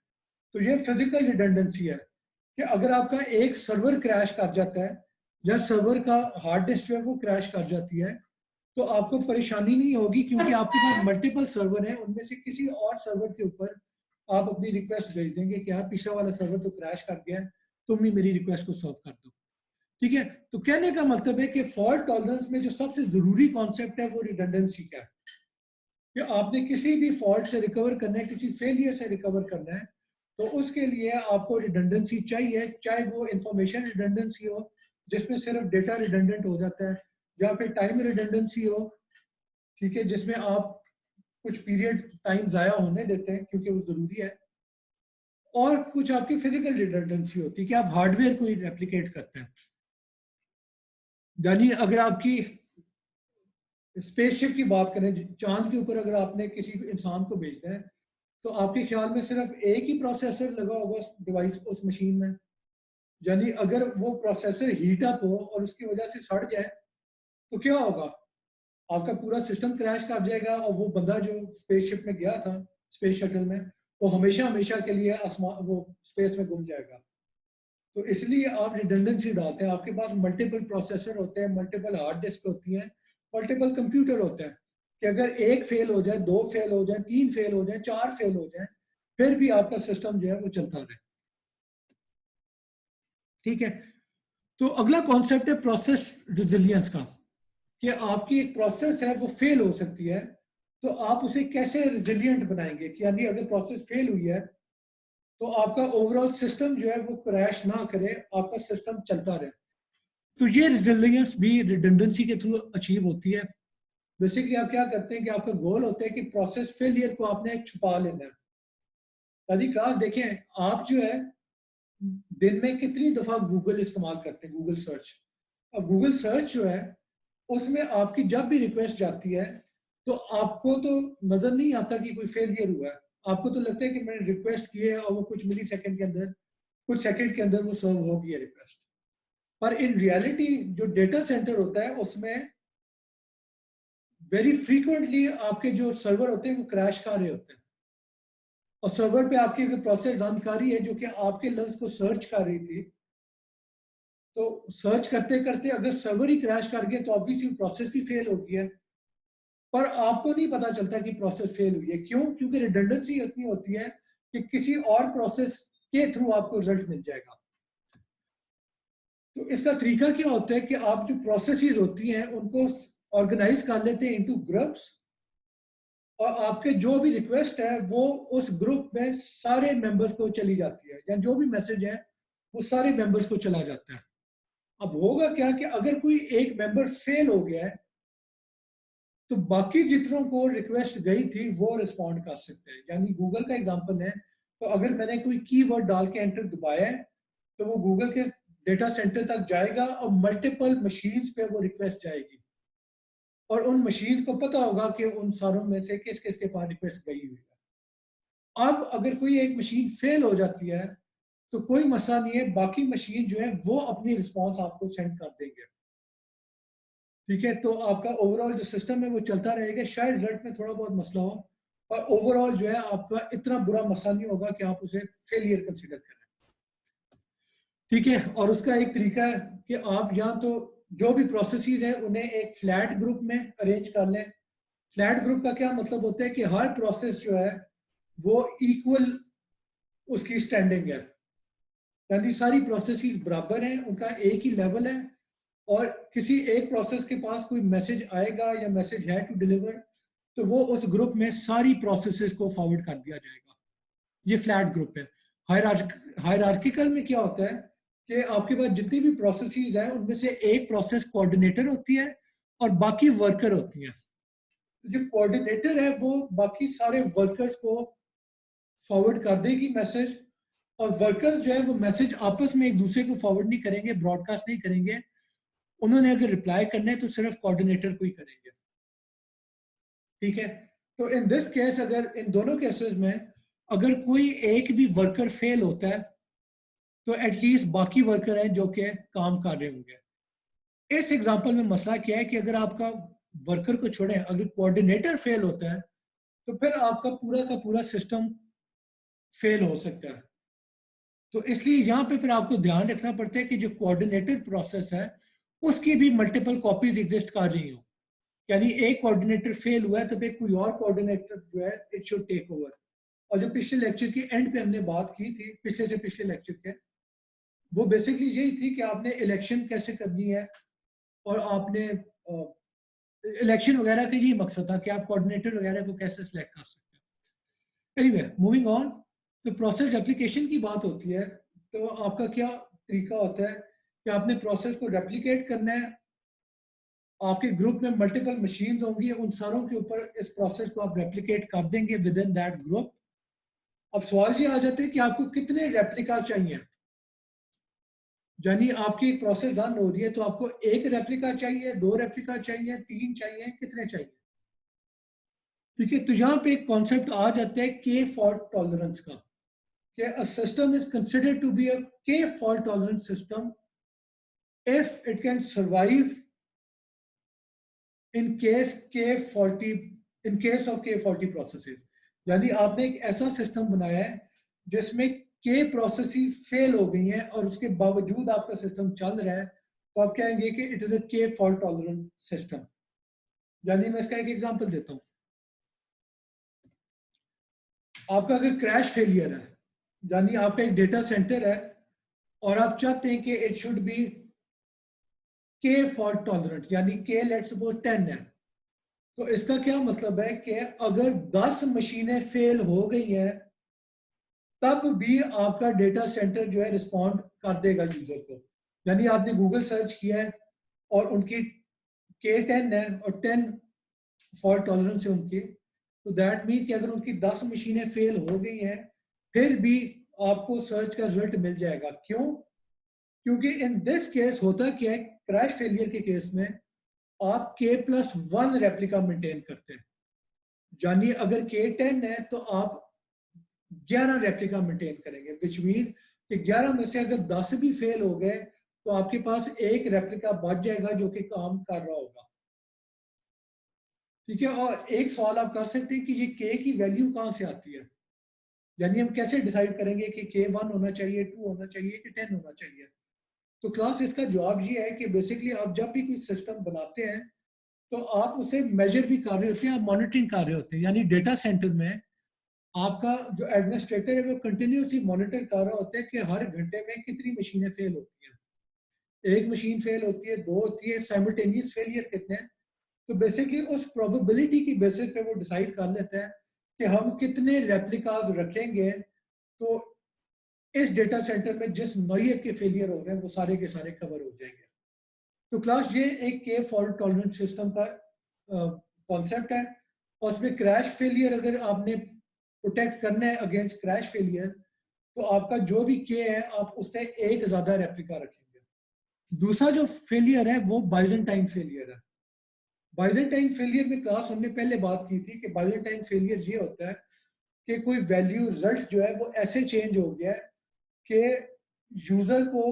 तो ये फिजिकल रिडंडेंसी है कि अगर आपका एक सर्वर क्रैश कर जाता है, या सर्वर का हार्ड डिस्क जो है वो क्रैश कर जाती है, तो आपको परेशानी नहीं होगी, क्योंकि आपके पास मल्टीपल सर्वर हैं, उनमें से किसी और सर्वर के ऊपर आप अपनी रिक्वेस्ट भेज देंगे कि यार पिछला वाला सर्वर तो क्रैश कर गया है, तुम ही मेरी रिक्वेस्ट को सॉल्व कर दो। ठीक है, तो कहने का मतलब है कि फॉल्ट टॉलरेंस में जो सबसे जरूरी कॉन्सेप्ट है वो रिडंडेंसी का है, कि आपने किसी भी फॉल्ट से रिकवर करना है, किसी फेलियर से रिकवर करना है, तो उसके लिए आपको रिडंडेंसी चाहिए, चाहे वो इंफॉर्मेशन रिडंडेंसी हो जिसमें सिर्फ डेटा रिडंडेंट हो जाता है, या फिर टाइम रिडंडेंसी हो, ठीक है, जिसमें आप कुछ पीरियड टाइम जाया होने देते हैं क्योंकि वो जरूरी है, और कुछ आपकी फिजिकल रिडंडेंसी होती है कि आप हार्डवेयर को ही रेप्लिकेट करते हैं। यानी अगर आपकी स्पेसशिप की बात करें, चांद के ऊपर अगर आपने किसी इंसान को भेजना है, तो आपके ख्याल में सिर्फ एक ही प्रोसेसर लगा होगा उस डिवाइस, उस मशीन में। यानी अगर वो प्रोसेसर हीट अप हो और उसकी वजह से सड़ जाए तो क्या होगा, आपका पूरा सिस्टम क्रैश कर जाएगा, और वो बंदा जो स्पेसशिप में गया था, स्पेस शटल में, वो हमेशा हमेशा के लिए आसमान, वो स्पेस में गुम जाएगा। तो इसलिए आप रिडंडेंसी डालते हैं। आपके पास मल्टीपल प्रोसेसर होते हैं, मल्टीपल हार्ड डिस्क होती हैं, मल्टीपल कंप्यूटर होते हैं, कि अगर एक फेल हो जाए, दो फेल हो जाए, तीन फेल हो जाए, चार फेल हो जाए, फिर भी आपका सिस्टम जो है वो चलता रहे। ठीक है, तो अगला कॉन्सेप्ट है प्रोसेस रिजिलियंस का, कि आपकी एक प्रोसेस है वो फेल हो सकती है, तो आप उसे कैसे रिजिलियंट बनाएंगे, कि यानी अगर प्रोसेस फेल हुई है तो आपका ओवरऑल सिस्टम जो है वो क्रैश ना करे, आपका सिस्टम चलता रहे। तो ये रिजिलियंस भी रिडंडेंसी के थ्रू अचीव होती है। बेसिकली आप क्या करते हैं कि आपका गोल होता है कि प्रोसेस फेलियर को आपने छुपा लेना है। यदि क्लास देखें, आप जो है दिन में कितनी दफा गूगल इस्तेमाल करते हैं, गूगल सर्च। अब गूगल सर्च जो है उसमें आपकी जब भी रिक्वेस्ट जाती है तो आपको तो नजर नहीं आता कि कोई फेलियर हुआ है, आपको तो लगता है कि मैंने रिक्वेस्ट की है और वो कुछ मिली सेकंड के अंदर, कुछ सेकंड के अंदर वो सर्व हो गई है रिक्वेस्ट। पर इन रियलिटी जो डेटा सेंटर होता है उसमें वेरी फ्रीक्वेंटली आपके जो सर्वर होते हैं वो क्रैश कर रहे होते हैं, और सर्वर पे आपकी अगर प्रोसेस रन कर रही है जो कि आपके लफ्ज को सर्च कर रही थी, तो सर्च करते करते अगर सर्वर ही क्रैश कर गया तो ऑब्वियसली प्रोसेस भी फेल हो गई है। पर आपको नहीं पता चलता कि प्रोसेस फेल हुई है, क्यों? क्योंकि रिडंडेंसी इतनी होती है कि किसी और प्रोसेस के थ्रू आपको रिजल्ट मिल जाएगा। तो इसका तरीका क्या होता है कि आप जो प्रोसेसेस होती हैं उनको ऑर्गेनाइज कर लेते हैं इनटू ग्रुप्स, और आपके जो भी रिक्वेस्ट है वो उस ग्रुप में सारे मेंबर्स को चली जाती है, या जो भी मैसेज है वो सारे मेंबर्स को चला जाता है। अब होगा क्या कि अगर कोई एक मेंबर फेल हो गया है तो बाकी जितनों को रिक्वेस्ट गई थी वो रिस्पॉन्ड कर सकते हैं। यानी गूगल का एग्जांपल है, तो अगर मैंने कोई कीवर्ड डाल के एंटर दबाया है तो वो गूगल के डेटा सेंटर तक जाएगा और मल्टीपल मशीन्स पे वो रिक्वेस्ट जाएगी और उन मशीन्स को पता होगा कि उन सारों में से किस किस के पास रिक्वेस्ट गई हुई है। अब अगर कोई एक मशीन फेल हो जाती है तो कोई मसला नहीं है, बाकी मशीन जो है वो अपनी रिस्पॉन्स आपको सेंड कर देंगे। ठीक है, तो आपका ओवरऑल जो सिस्टम है वो चलता रहेगा, शायद रिजल्ट में थोड़ा बहुत मसला हो और ओवरऑल जो है आपका इतना बुरा मसला नहीं होगा कि आप उसे फेलियर कंसिडर करें। ठीक है, और उसका एक तरीका है कि आप या तो जो भी प्रोसेसेस है उन्हें एक फ्लैट ग्रुप में अरेंज कर लें। फ्लैट ग्रुप का क्या मतलब होता है कि हर प्रोसेस जो है वो इक्वल उसकी स्टैंडिंग है, यानी सारी प्रोसेसेस बराबर हैं, उनका एक ही लेवल है और किसी एक प्रोसेस के पास कोई मैसेज आएगा या मैसेज है टू डिलीवर तो वो उस ग्रुप में सारी प्रोसेसेस को फॉरवर्ड कर दिया जाएगा। ये फ्लैट ग्रुप है। हायरार्किकल में क्या होता है कि आपके पास जितनी भी प्रोसेसेस हैं उनमें से एक प्रोसेस कोऑर्डिनेटर होती है और बाकी वर्कर होती हैं। जो कोऑर्डिनेटर है वो बाकी सारे वर्कर्स को फॉरवर्ड कर देगी मैसेज, और वर्कर्स जो है वो मैसेज आपस में एक दूसरे को फॉरवर्ड नहीं करेंगे, ब्रॉडकास्ट नहीं करेंगे। उन्होंने अगर रिप्लाई करना है तो सिर्फ कोऑर्डिनेटर को ही करेंगे। ठीक है, तो इन दिस केस अगर इन दोनों केसेस में अगर कोई एक भी वर्कर फेल होता है तो एटलीस्ट बाकी वर्कर हैं जो कि काम कर रहे होंगे। इस एग्जांपल में मसला क्या है कि अगर आपका वर्कर को छोड़ें, अगर कोऑर्डिनेटर फेल होता है तो फिर आपका पूरा का पूरा सिस्टम फेल हो सकता है। तो इसलिए यहाँ पे फिर आपको ध्यान रखना पड़ता है कि जो कोऑर्डिनेटर प्रोसेस है उसकी भी मल्टीपल कॉपीज एग्जिस्ट कर रही हो, यानी एक कोऑर्डिनेटर फेल हुआ है तो फिर कोई और कोऑर्डिनेटर जो है इट शुड टेक ओवर। और जो पिछले लेक्चर की एंड पे हमने बात की थी, पिछले से पिछले लेक्चर के, वो बेसिकली यही थी कि आपने इलेक्शन कैसे करनी है और आपने इलेक्शन वगैरह का यही मकसद था कि आप कोऑर्डिनेटर वगैरह को कैसे सिलेक्ट कर सकते हैं। एनीवे मूविंग ऑन, तो प्रोसेस रेप्लिकेशन की बात होती है तो आपका क्या तरीका होता है कि आपने प्रोसेस को रेप्लिकेट करना है। आपके ग्रुप में मल्टीपल मशीन्स होंगी, उन सारों के ऊपर इस प्रोसेस को आप रेप्लिकेट कर देंगे विद इन दैट ग्रुप। अब सवाल ये आ जाते हैं कि आपको कितने रेप्लिका चाहिए, यानी आपकी एक प्रोसेस रन हो रही है तो आपको एक रेप्लिका चाहिए, दो रेप्लिका चाहिए, तीन चाहिए, कितने चाहिए। ठीक है, तो यहाँ पे एक कॉन्सेप्ट आ जाता है के फॉल्ट टॉलरेंस का, कि a system is considered to be a k fault tolerance system if it can survive in case k faulty in case of k faulty processes. यानी आपने एक ऐसा सिस्टम बनाया है जिसमें के प्रोसेसेस फेल हो गई हैं और उसके बावजूद आपका सिस्टम चल रहा है, तो आप कहेंगे कि it is a k fault tolerant system. यानी मैं इसका एक एग्जांपल देता हूं। आपका अगर क्रैश फेलियर है, यानी आपका एक डेटा सेंटर है और आप चाहते हैं कि इट शुड बी के फॉल्ट टॉलरेंट, यानी के लेट्स सपोज 10 है, तो इसका क्या मतलब है कि अगर 10 मशीनें फेल हो गई हैं तब भी आपका डेटा सेंटर जो है रिस्पॉन्ड कर देगा यूजर को। यानी आपने गूगल सर्च किया है और उनकी के 10 है और 10 फॉल्ट टॉलरेंस है उनकी, तो दैट मीन कि अगर उनकी 10 मशीनें फेल हो गई हैं फिर भी आपको सर्च का रिजल्ट मिल जाएगा। क्यों? क्योंकि इन दिस केस होता क्या है, क्रैश फेलियर के केस में आप k+1 रेप्लिका मेंटेन करते हैं, यानी अगर k10 है तो आप 11 रेप्लिका मेंटेन करेंगे, विच मीन कि 11 में से अगर 10 भी फेल हो गए तो आपके पास एक रेप्लिका बच जाएगा जो कि काम कर रहा होगा। ठीक है, और एक सवाल आप कर सकते हैं कि ये k की वैल्यू कहां से आती है, यानी हम कैसे डिसाइड करेंगे कि k1 होना चाहिए, 2 होना चाहिए कि 10 होना चाहिए। तो क्लास इसका जवाब ये है कि बेसिकली आप जब भी कोई सिस्टम बनाते हैं तो आप उसे मेजर भी कर रहे होते हैं, आप मॉनिटरिंग कर रहे होते हैं। यानी डेटा सेंटर में आपका जो एडमिनिस्ट्रेटर है वो कंटिन्यूसली मॉनिटर कर रहा होता है कि हर घंटे में कितनी मशीनें फेल होती हैं। एक मशीन फेल होती है, दो होती है, साइमल्टेनियस फेलियर कितने हैं। तो बेसिकली उस प्रोबेबिलिटी की बेसिस पे वो डिसाइड कर लेता है कि हम कितने रेप्लिकाज रखेंगे तो इस डेटा सेंटर में जिस नौयत के फेलियर हो रहे हैं वो सारे के सारे कवर हो जाएंगे। तो क्लास ये एक के फॉल्ट टॉलरेंट सिस्टम का कॉन्सेप्ट है और उसमें क्रैश फेलियर अगर आपने प्रोटेक्ट करना है अगेंस्ट क्रैश फेलियर तो आपका जो भी के है आप उससे एक ज्यादा रेप्लिका रखेंगे। दूसरा जो फेलियर है वो बाइजेंटाइन फेलियर है। बाइजेंटाइन फेलियर में क्लास हमने पहले बात की थी कि बाइजेंटाइन फेलियर ये होता है कि कोई वैल्यू रिजल्ट जो है वो ऐसे चेंज हो गया है कि यूजर को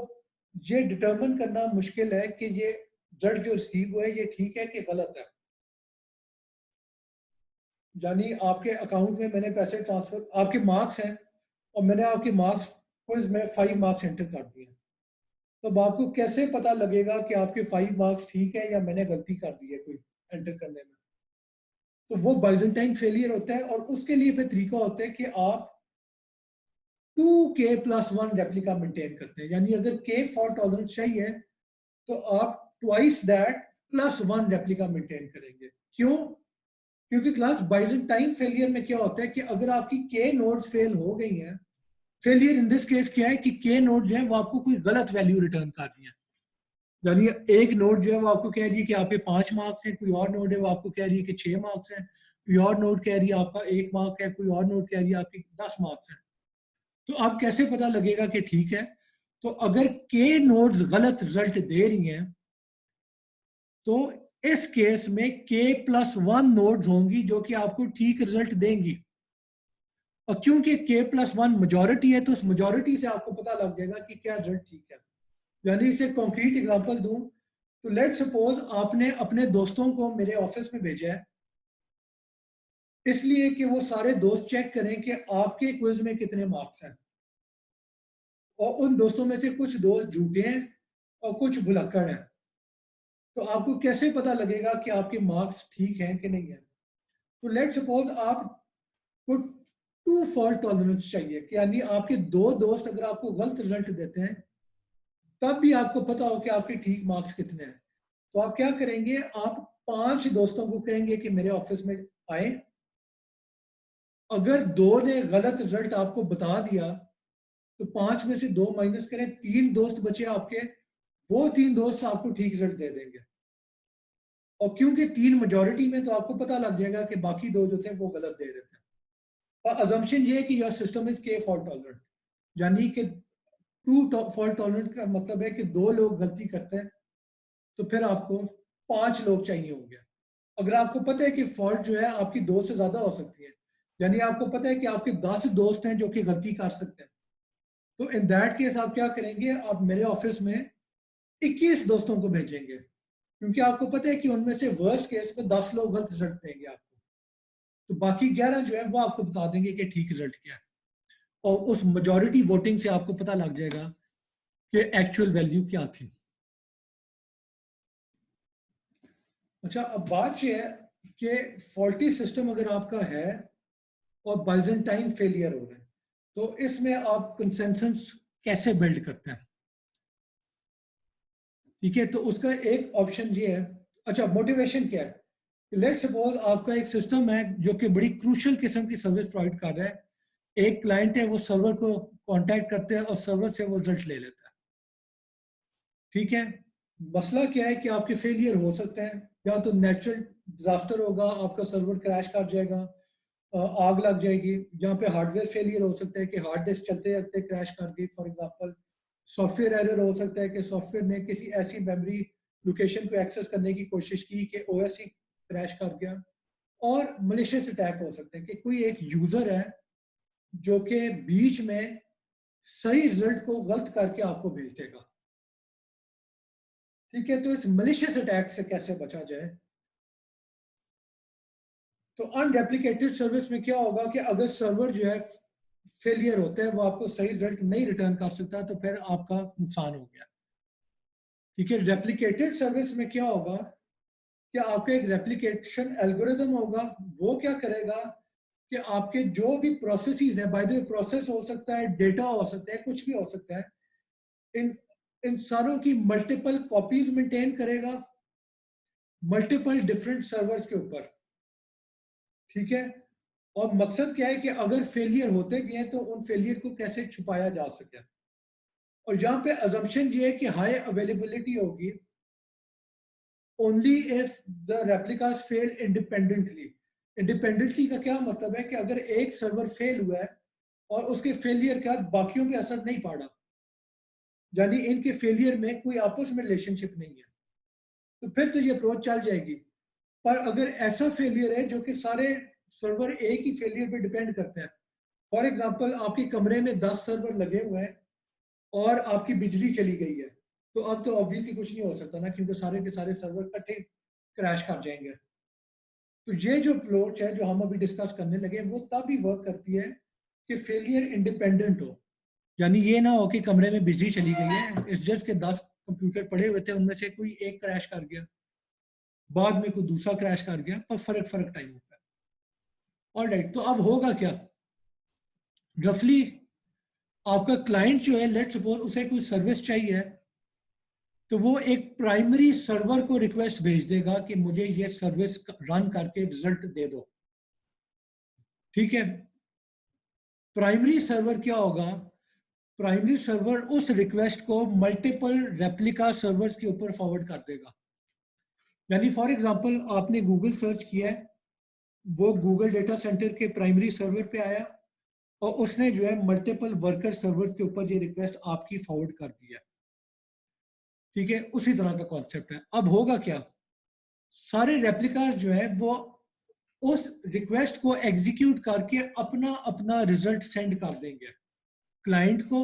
ये डिटरमिन करना मुश्किल है कि ये रिजल्ट जो रिसीव हुआ है ये ठीक है कि गलत है। यानी आपके अकाउंट में मैंने पैसे ट्रांसफर, आपके मार्क्स हैं और मैंने आपके मार्क्स क्विज में 5 मार्क्स एंटर कर दिए, तो अब आपको कैसे पता लगेगा कि आपके 5 मार्क्स ठीक है या मैंने गलती कर दी है कोई एंटर करने में? तो वो बाइजेंटाइन फेलियर होता है और उसके लिए फिर तरीका होता है कि आप 2k+1 रेप्लिका मेंटेन करते हैं। यानी अगर k फॉल्ट टॉलरेंस चाहिए तो आप ट्वाइस दैट +1 रेप्लिका मेंटेन करेंगे। क्यों? क्योंकि क्लास बाइजेंटाइन फेलियर में क्या होता है कि अगर आपकी k नोड्स फेल हो गई हैं, फेलियर इन दिस केस क्या है कि k नोड जो है वो आपको कोई गलत वैल्यू रिटर्न कर रही है। यानी एक नोड जो है वो आपको कह रही है कि आपके 5 मार्क्स हैं, कोई और नोड है वो आपको कह रही है कि 6 मार्क्स हैं, कोई और नोड कह रही है आपका 1 मार्क है, कोई और नोड कह रही है आपकी 10 मार्क्स हैं। तो आप कैसे पता लगेगा कि ठीक है? तो अगर के नोड्स गलत रिजल्ट दे रही हैं तो इस केस में k+1 नोड्स होंगी जो कि आपको ठीक रिजल्ट देंगी। और क्योंकि k+1 मेजॉरिटी है तो उस मेजॉरिटी से आपको पता लग जाएगा कि क्या रिजल्ट ठीक है। यानी इसे कॉन्क्रीट एग्जांपल दूं तो लेट सपोज आपने अपने दोस्तों को मेरे ऑफिस में भेजा है इसलिए कि वो सारे दोस्त चेक करें कि आपके क्विज में कितने मार्क्स हैं, और उन दोस्तों में से कुछ दोस्त झूठे हैं और कुछ भुलक्कड़ हैं। तो आपको कैसे पता लगेगा कि आपके मार्क्स ठीक हैं कि नहीं है? तो लेट सपोज आपको 2 फॉल्ट टॉलरेंस चाहिए कि यानी आपके 2 दोस्त अगर आपको गलत रिजल्ट देते हैं तब भी आपको पता हो कि आपके ठीक मार्क्स कितने हैं। तो आप क्या करेंगे? आप 5 दोस्तों को कहेंगे कि मेरे ऑफिस में आए। अगर 2 ने गलत रिजल्ट आपको बता दिया तो 5 में से 2 माइनस करें, 3 दोस्त बचे आपके, वो 3 दोस्त आपको ठीक रिजल्ट दे देंगे। और क्योंकि 3 मेजॉरिटी में तो आपको पता लग जाएगा कि बाकी 2 जो थे वो गलत दे रहे थे। और अजम्पशन ये है कि योर सिस्टम इज के फॉल्ट टॉलरेंट, यानी कि 2 फॉल्ट टॉलरेंट का मतलब है कि 2 लोग गलती करते हैं तो फिर आपको 5 लोग चाहिए होंगे। अगर आपको पता है कि फॉल्ट जो है आपकी 2 से ज्यादा हो सकती है, यानी आपको पता है कि आपके 10 दोस्त हैं जो कि गलती कर सकते हैं, तो इन दैट केस आप क्या करेंगे? आप मेरे ऑफिस में 21 दोस्तों को भेजेंगे, क्योंकि आपको पता है कि उनमें से वर्स्ट केस में 10 लोग गलत रिजल्ट देंगे आपको, तो बाकी 11 जो है वो आपको बता देंगे कि ठीक रिजल्ट क्या है। और उस मेजॉरिटी वोटिंग से आपको पता लग जाएगा कि एक्चुअल वैल्यू क्या थी। अच्छा, अब बात यह है कि फॉल्टी सिस्टम अगर आपका है और बाइजेंटाइन फेलियर हो रहा है तो इसमें आप कंसेंसस कैसे बिल्ड करते हैं? ठीक है, तो उसका एक ऑप्शन ये है। अच्छा, मोटिवेशन क्या है? लेट सपोज आपका एक सिस्टम है जो कि बड़ी क्रूशियल किस्म की सर्विस प्रोवाइड कर रहा है। एक क्लाइंट है, वो सर्वर को कांटेक्ट करते हैं और सर्वर से वो रिजल्ट ले लेता है। ठीक है, मसला क्या है कि आपके फेलियर हो सकते हैं, या तो नेचुरल डिजास्टर होगा, आपका सर्वर क्रैश कर जाएगा, आग लग जाएगी। यहाँ पे हार्डवेयर फेलियर हो सकता है कि हार्ड डिस्क चलते चलते क्रैश कर गई फॉर एग्जांपल। सॉफ्टवेयर एरर हो सकता है कि सॉफ्टवेयर ने किसी ऐसी मेमोरी लोकेशन को एक्सेस करने की कोशिश की कि ओएस ही क्रैश कर गया। और मलिशियस अटैक हो सकते हैं कि कोई एक यूजर है जो कि बीच में सही रिजल्ट को गलत करके आपको भेज देगा। ठीक है, तो इस मलिशियस अटैक से कैसे बचा जाए? तो अनरेप्लिकेटेड सर्विस में क्या होगा कि अगर सर्वर जो है फेलियर होता है, वो आपको सही रिजल्ट नहीं रिटर्न कर सकता, तो फिर आपका नुकसान हो गया। ठीक है, रेप्लिकेटेड सर्विस में क्या होगा कि आपका एक रेप्लिकेशन एल्गोरिदम होगा। वो क्या करेगा कि आपके जो भी प्रोसेसेस है, बाय द वे प्रोसेस हो सकता है, डेटा हो सकता है, कुछ भी हो सकता है, इन इन सारों की मल्टीपल कॉपीज मेंटेन करेगा मल्टीपल डिफरेंट सर्वर्स के ऊपर। ठीक है, और मकसद क्या है कि अगर फेलियर होते भी हैं तो उन फेलियर को कैसे छुपाया जा सके। और यहाँ पे अजम्पशन ये है कि हाई अवेलेबिलिटी होगी only if the replicas fail independently. Independently का क्या मतलब है कि अगर एक सर्वर फेल हुआ है और उसके फेलियर का बाकियों पे असर नहीं पड़ा, यानी इनके फेलियर में कोई आपस में रिलेशनशिप नहीं है, तो फिर तो ये अप्रोच चल जाएगी। पर अगर ऐसा फेलियर है जो कि सारे सर्वर एक ही फेलियर पे डिपेंड करते हैं, फॉर एग्जांपल आपके कमरे में 10 सर्वर लगे हुए हैं और आपकी बिजली चली गई है, तो अब तो ऑब्वियसली कुछ नहीं हो सकता ना, क्योंकि सारे के सारे सर्वर इकट्ठे क्रैश कर जाएंगे। तो ये जो अप्रोच है जो हम अभी डिस्कस करने लगे वो तब ही वर्क करती है कि फेलियर इंडिपेंडेंट हो, यानी ये ना हो कि कमरे में बिजली चली गई है, इस जस्ट के 10 कंप्यूटर पड़े हुए थे, उनमें से कोई एक क्रैश कर गया, बाद में कोई दूसरा क्रैश कर गया, पर फर्क फर्क टाइम होता है। ऑल राइट, तो अब होगा क्या, रफली आपका क्लाइंट जो है, लेट सपोज उसे कोई सर्विस चाहिए, तो वो एक प्राइमरी सर्वर को रिक्वेस्ट भेज देगा कि मुझे ये सर्विस रन करके रिजल्ट दे दो। ठीक है, प्राइमरी सर्वर क्या होगा, प्राइमरी सर्वर उस रिक्वेस्ट को मल्टीपल रेप्लिका सर्वर्स के ऊपर फॉरवर्ड कर देगा। यानी फॉर एग्जांपल आपने गूगल सर्च किया है, वो गूगल डेटा सेंटर के प्राइमरी सर्वर पे आया और उसने जो है मल्टीपल वर्कर सर्वर्स के ऊपर ये रिक्वेस्ट आपकी फॉरवर्ड कर दिया। ठीक है, उसी तरह का कॉन्सेप्ट है। अब होगा क्या, सारे रेप्लिकास जो है वो उस रिक्वेस्ट को एग्जीक्यूट करके अपना अपना रिजल्ट सेंड कर देंगे क्लाइंट को,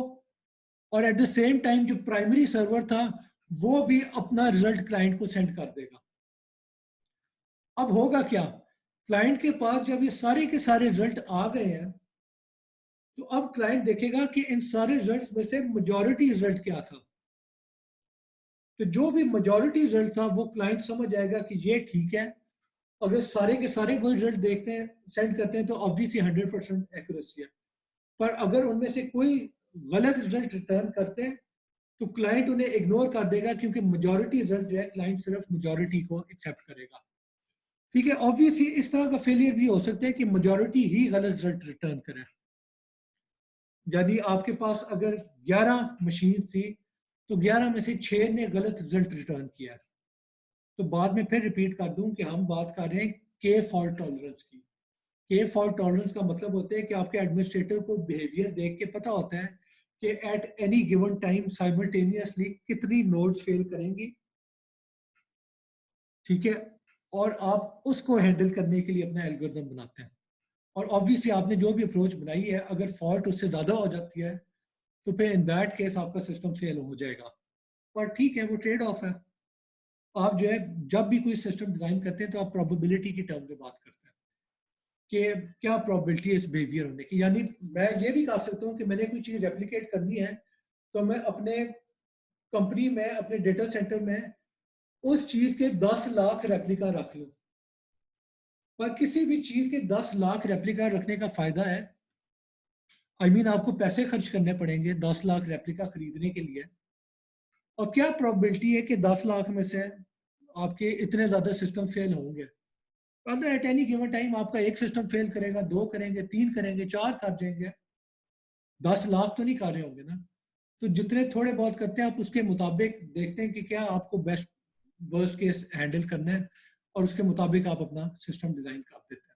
और एट द सेम टाइम जो प्राइमरी सर्वर था वो भी अपना रिजल्ट क्लाइंट को सेंड कर देगा। अब होगा क्या, क्लाइंट के पास जब ये सारे के सारे रिजल्ट आ गए हैं, तो अब क्लाइंट देखेगा कि इन सारे रिजल्ट्स में से मेजॉरिटी रिजल्ट क्या था। तो जो भी मेजॉरिटी रिजल्ट था वो क्लाइंट समझ जाएगा कि ये ठीक है। अगर सारे के सारे वही रिजल्ट देखते हैं, सेंड करते हैं, तो ऑब्वियसली 100% एक्यूरेसी है। पर अगर उनमें से कोई गलत रिजल्ट रिटर्न करते हैं तो क्लाइंट उन्हें इग्नोर कर देगा, क्योंकि मेजॉरिटी रिजल्ट जो है क्लाइंट सिर्फ मेजॉरिटी को एक्सेप्ट करेगा। ठीक है, ऑब्वियसली इस तरह का फेलियर भी हो सकता है कि मेजॉरिटी ही गलत रिजल्ट रिटर्न करे, यानी आपके पास अगर 11 मशीन थी तो 11 में से 6 ने गलत रिजल्ट रिटर्न किया। तो बाद में फिर रिपीट कर दूं कि हम बात कर रहे हैं के फॉल्ट टॉलरेंस की। के फॉल्ट टॉलरेंस का मतलब होता है कि आपके एडमिनिस्ट्रेटर को बिहेवियर देख के पता होता है कि at any given time simultaneously कितनी नोड्स फेल करेंगी। ठीक है, और आप उसको हैंडल करने के लिए अपना एल्गोरिथम बनाते हैं। और ऑब्वियसली आपने जो भी अप्रोच बनाई है, अगर फॉल्ट उससे ज्यादा हो जाती है तो फिर इन दैट केस आपका सिस्टम फेल हो जाएगा। पर ठीक है, वो ट्रेड ऑफ है। आप जो है जब भी कोई सिस्टम डिजाइन करते हैं तो आप प्रोबेबिलिटी की टर्म में बात करते हैं कि क्या प्रोबेबिलिटी है इस बिहेवियर होने की। यानी मैं ये भी कह सकता हूँ कि मैंने कोई चीज रेप्लिकेट करनी है, तो मैं अपने कंपनी में, अपने डेटा सेंटर में उस चीज के 10 लाख रेप्लिका रख लूं। पर किसी भी चीज के 10 लाख रेप्लिका रखने का फायदा है, आपको पैसे खर्च करने पड़ेंगे 10 लाख रेप्लिका खरीदने के लिए। और क्या प्रोबेबिलिटी है कि 10 लाख में से आपके इतने ज्यादा सिस्टम फेल होंगे। अगर एट एनी गिवन टाइम आपका एक सिस्टम फेल करेगा, 2 करेंगे, 3 करेंगे, 4 कर जाएंगे, 10 लाख तो नहीं कर रहे होंगे ना। तो जितने थोड़े बहुत करते हैं आप उसके मुताबिक देखते हैं कि क्या आपको बेस्ट वर्स्ट केस हैंडल करना है, और उसके मुताबिक आप अपना सिस्टम डिजाइन कर देते हैं।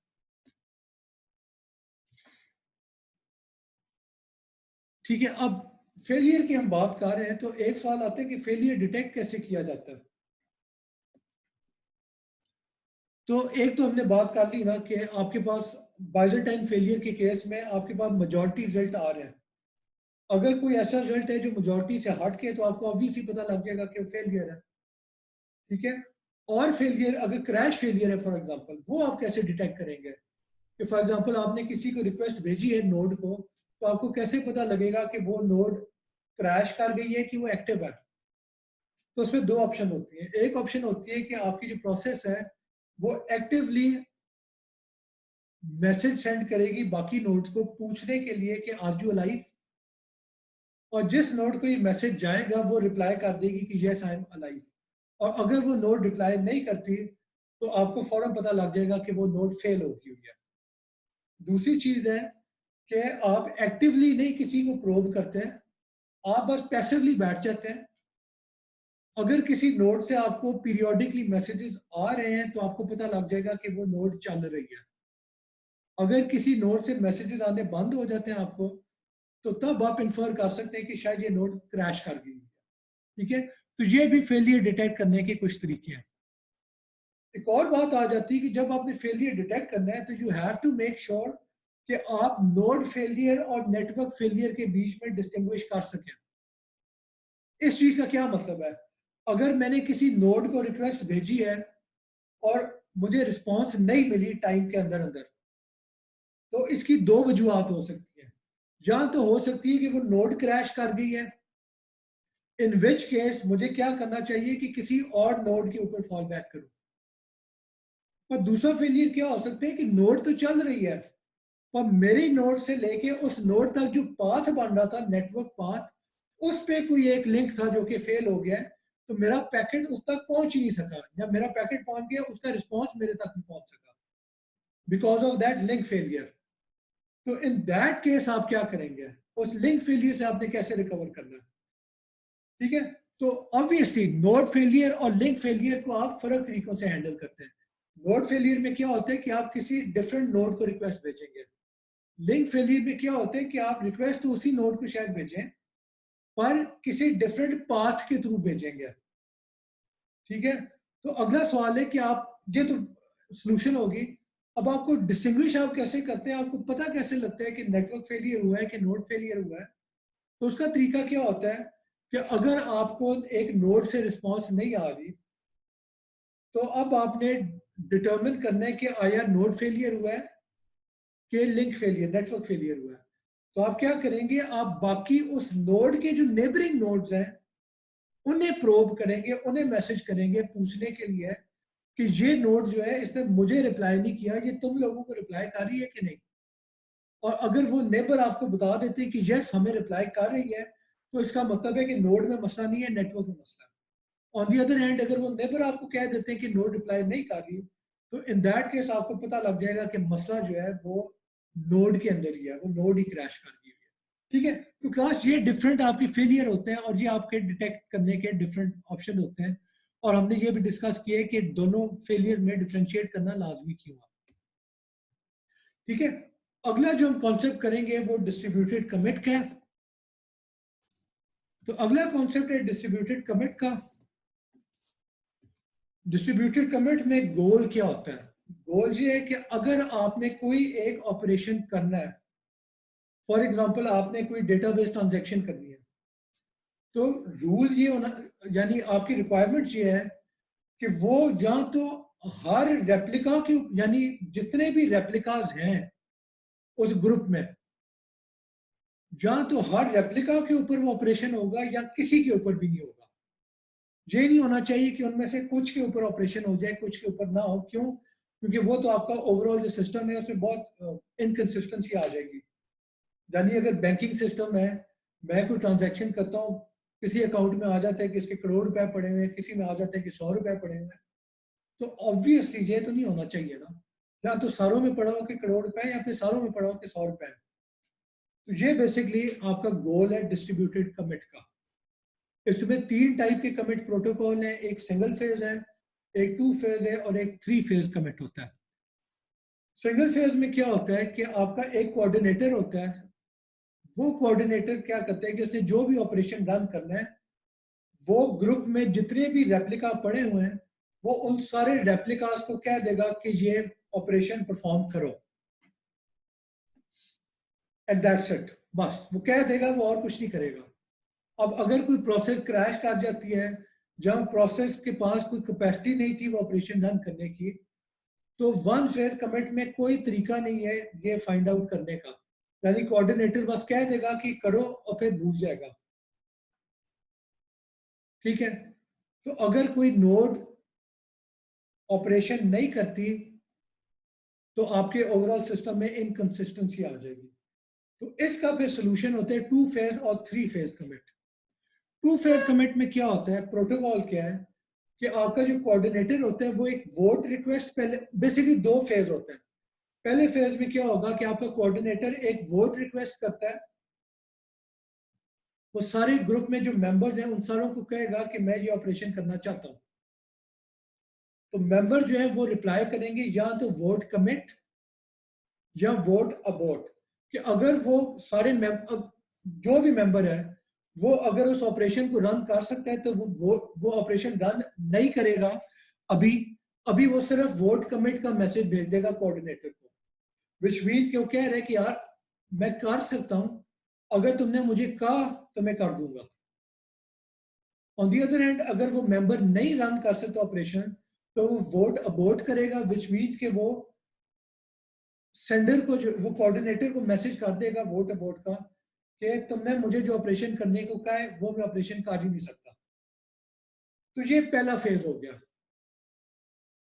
ठीक है, अब फेलियर की हम बात कर रहे हैं, तो एक सवाल आता है कि फेलियर डिटेक्ट कैसे किया जाता है। तो एक तो हमने बात कर ली ना कि आपके पास बाइजेंटाइन फेलियर के केस में आपके पास मेजॉरिटी रिजल्ट आ रहे हैं। अगर कोई ऐसा रिजल्ट है जो मेजॉरिटी से हट के, तो आपको ऑब्वियसली पता लग जाएगा कि फेलियर है। ठीक है, और फेलियर, अगर क्रैश फेलियर है फॉर एग्जांपल, वो आप कैसे डिटेक्ट करेंगे कि फॉर एग्जांपल आपने किसी को रिक्वेस्ट भेजी है नोड को, तो आपको कैसे पता लगेगा कि वो नोड क्रैश कर गई है कि वो एक्टिव है। तो उसमें दो ऑप्शन होती है। एक ऑप्शन होती है कि आपकी जो प्रोसेस है वो एक्टिवली मैसेज सेंड करेगी बाकी नोड्स को पूछने के लिए कि आर यू अलाइव, और जिस नोड को ये मैसेज जाएगा वो रिप्लाई कर देगी कि यस आई एम अलाइव। और अगर वो नोड रिप्लाई नहीं करती तो आपको फौरन पता लग जाएगा कि वो नोड फेल हो गई हुई है। दूसरी चीज है कि आप एक्टिवली नहीं किसी को प्रोब करते हैं, आप बस पैसिवली बैठ जाते हैं। अगर किसी नोड से आपको पीरियोडिकली मैसेजेस आ रहे हैं तो आपको पता लग जाएगा कि वो नोड चल रही है। अगर किसी नोड से मैसेजेस आने बंद हो जाते हैं आपको, तो तब आप इन्फर कर सकते हैं कि शायद ये नोड क्रैश कर गई है। ठीक है, तो ये भी फेलियर डिटेक्ट करने के कुछ तरीके हैं। एक और बात आ जाती है कि जब आपने फेलियर डिटेक्ट करना है तो you have to make sure कि आप नोड फेलियर और नेटवर्क फेलियर के बीच में डिस्टिंग्विश कर सकें। इस चीज का क्या मतलब है? अगर मैंने किसी नोड को रिक्वेस्ट भेजी है और मुझे रिस्पॉन्स नहीं मिली टाइम के अंदर अंदर, तो इसकी दो वजूहत हो सकती है। या तो हो सकती है कि वो नोड क्रैश कर गई है, इन विच केस मुझे क्या करना चाहिए कि किसी और नोड के ऊपर फॉल बैक करूं। और दूसरा फेलियर क्या हो सकता है कि नोड तो चल रही है, पर मेरी नोड से लेके उस नोड तक जो पाथ बन रहा था, नेटवर्क पाथ, उस पे कोई एक लिंक था जो कि फेल हो गया है, तो मेरा पैकेट उस तक पहुंच ही नहीं सका, या मेरा पैकेट पहुंच गया उसका रिस्पॉन्स मेरे तक नहीं पहुंच सका because of that link failure. तो इन दैट केस आप क्या करेंगे? उस लिंक फेलियर से आपने कैसे रिकवर करना है? ठीक है, तो ऑब्वियसली नोड फेलियर और लिंक फेलियर को आप फर्क तरीकों से हैंडल करते हैं। नोड फेलियर में क्या होता है कि आप किसी डिफरेंट नोड को रिक्वेस्ट भेजेंगे। लिंक फेलियर में क्या होता है कि आप रिक्वेस्ट तो उसी नोड को शायद भेजें, पर किसी डिफरेंट पाथ के थ्रू भेजेंगे। ठीक है, तो अगला सवाल है कि आप, ये तो सोल्यूशन होगी, अब आपको डिस्टिंग्विश आप कैसे करते हैं, आपको पता कैसे लगता है कि नेटवर्क फेलियर हुआ है कि नोड फेलियर हुआ है? तो उसका तरीका क्या होता है कि अगर आपको एक नोड से रिस्पॉन्स नहीं आ रही, तो अब आपने डिटरमिन करना है कि आया नोड फेलियर हुआ है कि लिंक फेलियर, नेटवर्क फेलियर हुआ है। तो आप क्या करेंगे, आप बाकी उस नोड के जो नेबरिंग नोड्स हैं उन्हें प्रोब करेंगे, उन्हें मैसेज करेंगे पूछने के लिए कि ये नोड जो है इसने मुझे रिप्लाई नहीं किया, ये तुम लोगों को रिप्लाई कर रही है कि नहीं। और अगर वो नेबर आपको बता देते हैं कि यस हमें रिप्लाई कर रही है, तो इसका मतलब है कि नोड में मसला नहीं है, नेटवर्क में मसला है। ऑन दी अदर हैंड अगर वो नेबर आपको कह देते हैं कि नोड रिप्लाई नहीं कर रही, तो इन दैट केस आपको पता लग जाएगा कि मसला जो है वो नोड के अंदर ही है, वो नोड ही क्रैश कर गई है। ठीक है, तो क्लास ये डिफरेंट आपकी फेलियर होते हैं और ये आपके डिटेक्ट करने के डिफरेंट ऑप्शन होते हैं। और हमने ये भी डिस्कस किया है कि दोनों फेलियर में डिफ्रेंशिएट करना लाजमी क्यों है। ठीक है, अगला जो हम कॉन्सेप्ट करेंगे वो डिस्ट्रीब्यूटेड कमिट का है। तो अगला कॉन्सेप्ट है डिस्ट्रीब्यूटेड कमिट का। डिस्ट्रीब्यूटेड कमिट में गोल क्या होता है? गोल ये है कि अगर आपने कोई एक ऑपरेशन करना है, फॉर एग्जांपल आपने कोई डेटाबेस ट्रांजैक्शन करनी है, तो रूल ये होना, यानी आपकी रिक्वायरमेंट ये है कि वो या तो हर रेप्लिका के, यानी जितने भी रेप्लिकाज हैं उस ग्रुप में, या तो हर रेप्लिका के ऊपर वो ऑपरेशन होगा या किसी के ऊपर भी नहीं होगा। ये नहीं होना चाहिए कि उनमें से कुछ के ऊपर ऑपरेशन हो जाए, कुछ के ऊपर ना हो। क्यों? क्योंकि वो तो आपका ओवरऑल जो सिस्टम है उसमें बहुत इनकंसिस्टेंसी आ जाएगी। यानी अगर बैंकिंग सिस्टम है, मैं कोई ट्रांजैक्शन करता हूँ, किसी अकाउंट में आ जाता है कि इसके करोड़ रुपए पड़े हुए हैं, किसी में आ जाता है कि 100 रुपए पड़े हुए हैं, तो ऑब्वियसली ये तो नहीं होना चाहिए ना। या तो सारों में पड़ा हो कि करोड़ रुपए, या फिर सारों में पड़ा हो कि 100 रुपए। तो ये बेसिकली आपका गोल है डिस्ट्रीब्यूटेड कमिट का। इसमें तीन टाइप के कमिट प्रोटोकॉल हैं, एक सिंगल फेज है, एक टू फेज है और एक थ्री फेज कमिट होता है। सिंगल फेज में क्या होता है कि आपका एक कोऑर्डिनेटर होता है। वो कोऑर्डिनेटर क्या करता है कि उसने जो भी ऑपरेशन रन करना है, वो ग्रुप में जितने भी रेप्लिका पड़े हुए हैं, वो उन सारे रेप्लिकास को कह देगा कि ये ऑपरेशन परफॉर्म करो। एट दैट्स इट, बस वो कह देगा, वो और कुछ नहीं करेगा। अब अगर कोई प्रोसेस क्रैश कर जाती है, जब प्रोसेस के पास कोई कैपेसिटी नहीं थी वो ऑपरेशन रन करने की, तो वन फेज कमिट में कोई तरीका नहीं है ये फाइंड आउट करने का। यानी कोऑर्डिनेटर बस कह देगा कि करो और फिर भूल जाएगा। ठीक है, तो अगर कोई नोड ऑपरेशन नहीं करती, तो आपके ओवरऑल सिस्टम में इनकंसिस्टेंसी आ जाएगी। तो इसका फिर सोल्यूशन होता है टू फेज और three phase commit. Two phase commit में क्या होता है, प्रोटोकॉल क्या है कि आपका जो कोऑर्डिनेटर होता है वो एक वोट रिक्वेस्ट, पहले बेसिकली दो फेज होते हैं। पहले फेज में क्या होगा कि आपका कोऑर्डिनेटर एक वोट रिक्वेस्ट करता है, वो सारे ग्रुप में जो मेंबर्स हैं उन सारों को कहेगा कि मैं ये ऑपरेशन करना चाहता हूं। तो मेंबर जो है वो रिप्लाई करेंगे या तो वोट कमिट या वोट अबॉट, कि अगर वो सारे जो भी मेंबर है वो अगर उस ऑपरेशन को रन कर सकता है तो वो ऑपरेशन रन नहीं करेगा। अभी अभी वो सिर्फ वोट कमिट का मैसेज भेज देगा कोऑर्डिनेटर को, विच मीन कि वो कह रहे हैं कि यार मैं कर सकता हूं, अगर तुमने मुझे कहा तो मैं कर दूंगा। ऑन दी अदर हैंड अगर वो मेंबर नहीं रन कर सकता ऑपरेशन तो वो वोट अबॉर्ट करेगा, विच मीन्स कि वो सेंडर को जो वो कोऑर्डिनेटर को मैसेज कर देगा वोट अबॉर्ट का कि तुमने मुझे जो ऑपरेशन करने को कहा है वो मैं ऑपरेशन कर ही नहीं सकता। तो ये पहला फेज हो गया।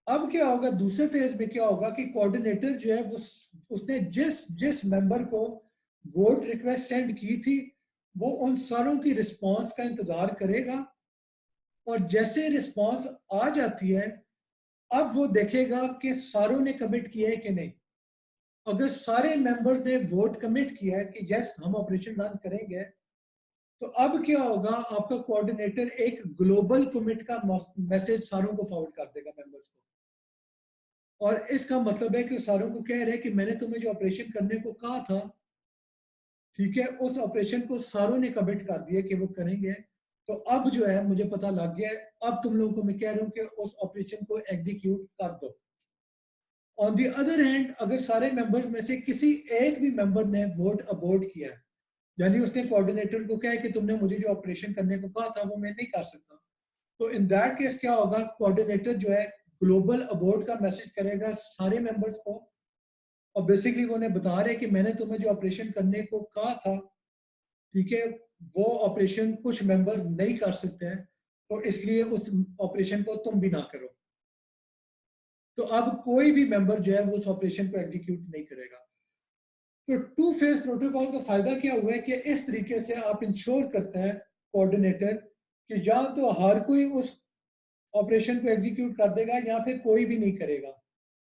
अब क्या होगा दूसरे फेज में, क्या होगा कि कोऑर्डिनेटर जो है वो उसने जिस जिस मेंबर को वोट रिक्वेस्ट सेंड की थी वो उन सारों की रिस्पांस का इंतजार करेगा, और जैसे रिस्पांस आ जाती है अब वो देखेगा कि सारों ने कमिट किया है कि नहीं। अगर सारे मेंबर्स ने वोट कमिट किया है कि यस हम ऑपरेशन रन करेंगे, तो अब क्या होगा, आपका कोऑर्डिनेटर एक ग्लोबल कमिट का मैसेज सारों को फॉरवर्ड कर देगा मेंबर्स को, और इसका मतलब है कि सारों को कह रहे हैं कि मैंने तुम्हें जो ऑपरेशन करने को कहा था, ठीक है, उस ऑपरेशन को सारों ने कमिट कर दिया कि वो करेंगे। तो अब जो है मुझे पता लग गया है, अब तुम लोगों को मैं कह रहा हूं कि उस ऑपरेशन को एग्जीक्यूट कर दो। ऑन दी अदर हैंड अगर सारे मेंबर्स में से किसी एक भी मेंबर ने वोट अबॉर्ट किया है, यानी उसने कोऑर्डिनेटर को कहा कि तुमने मुझे जो ऑपरेशन करने को कहा था वो मैं नहीं कर सकता, तो इन दैट केस क्या होगा, कोऑर्डिनेटर जो है ग्लोबल अबॉर्ट का मैसेज करेगा सारे मेंबर्स को, और बेसिकली वो उन्हें बता रहे कि मैंने तुम्हें जो ऑपरेशन करने को कहा था, ठीक है, वो ऑपरेशन कुछ मेंबर्स नहीं कर सकते हैं, तो इसलिए उस ऑपरेशन को तुम भी ना करो। तो अब कोई भी मेंबर जो है वो उस ऑपरेशन को एग्जीक्यूट नहीं करेगा। तो टू फेज प्रोटोकॉल का फायदा क्या हुआ है कि इस तरीके से आप इंश्योर करते हैं कोऑर्डिनेटर कि या तो हर कोई उस ऑपरेशन को एग्जीक्यूट कर देगा या फिर कोई भी नहीं करेगा।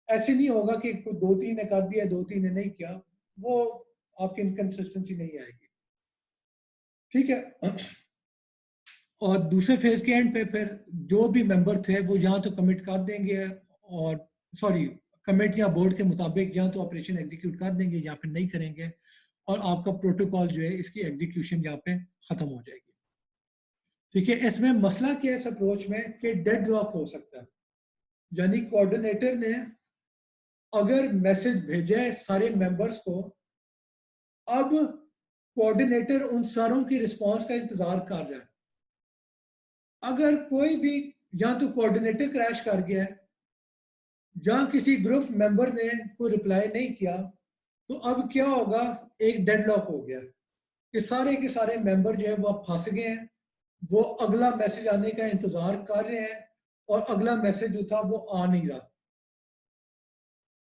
ऐसे नहीं होगा कि दो तीन ने कर दिया दो तीन ने नहीं किया, वो आपकी इनकंसिस्टेंसी नहीं आएगी। ठीक है, और दूसरे फेज के एंड पे फिर जो भी मेंबर थे वो यहाँ तो कमिट कर देंगे, और सॉरी कमिट या बोर्ड के मुताबिक या तो ऑपरेशन एग्जीक्यूट कर देंगे या फिर नहीं करेंगे, और आपका प्रोटोकॉल जो है इसकी एग्जीक्यूशन यहाँ पे खत्म हो जाएगी। ठीक है, इसमें मसला क्या है इस अप्रोच में कि डेड लॉक हो सकता है, यानी कोऑर्डिनेटर ने अगर मैसेज भेजा है सारे मेंबर्स को, अब कोऑर्डिनेटर उन सारों की रिस्पांस का इंतजार कर रहा है। अगर कोई भी या तो कोऑर्डिनेटर क्रैश कर गया है या किसी ग्रुप मेंबर ने कोई रिप्लाई नहीं किया, तो अब क्या होगा, एक डेडलॉक हो गया कि सारे के सारे मेंबर जो है वो अब फंस गए हैं, वो अगला मैसेज आने का इंतजार कर रहे हैं और अगला मैसेज जो था वो आ नहीं रहा।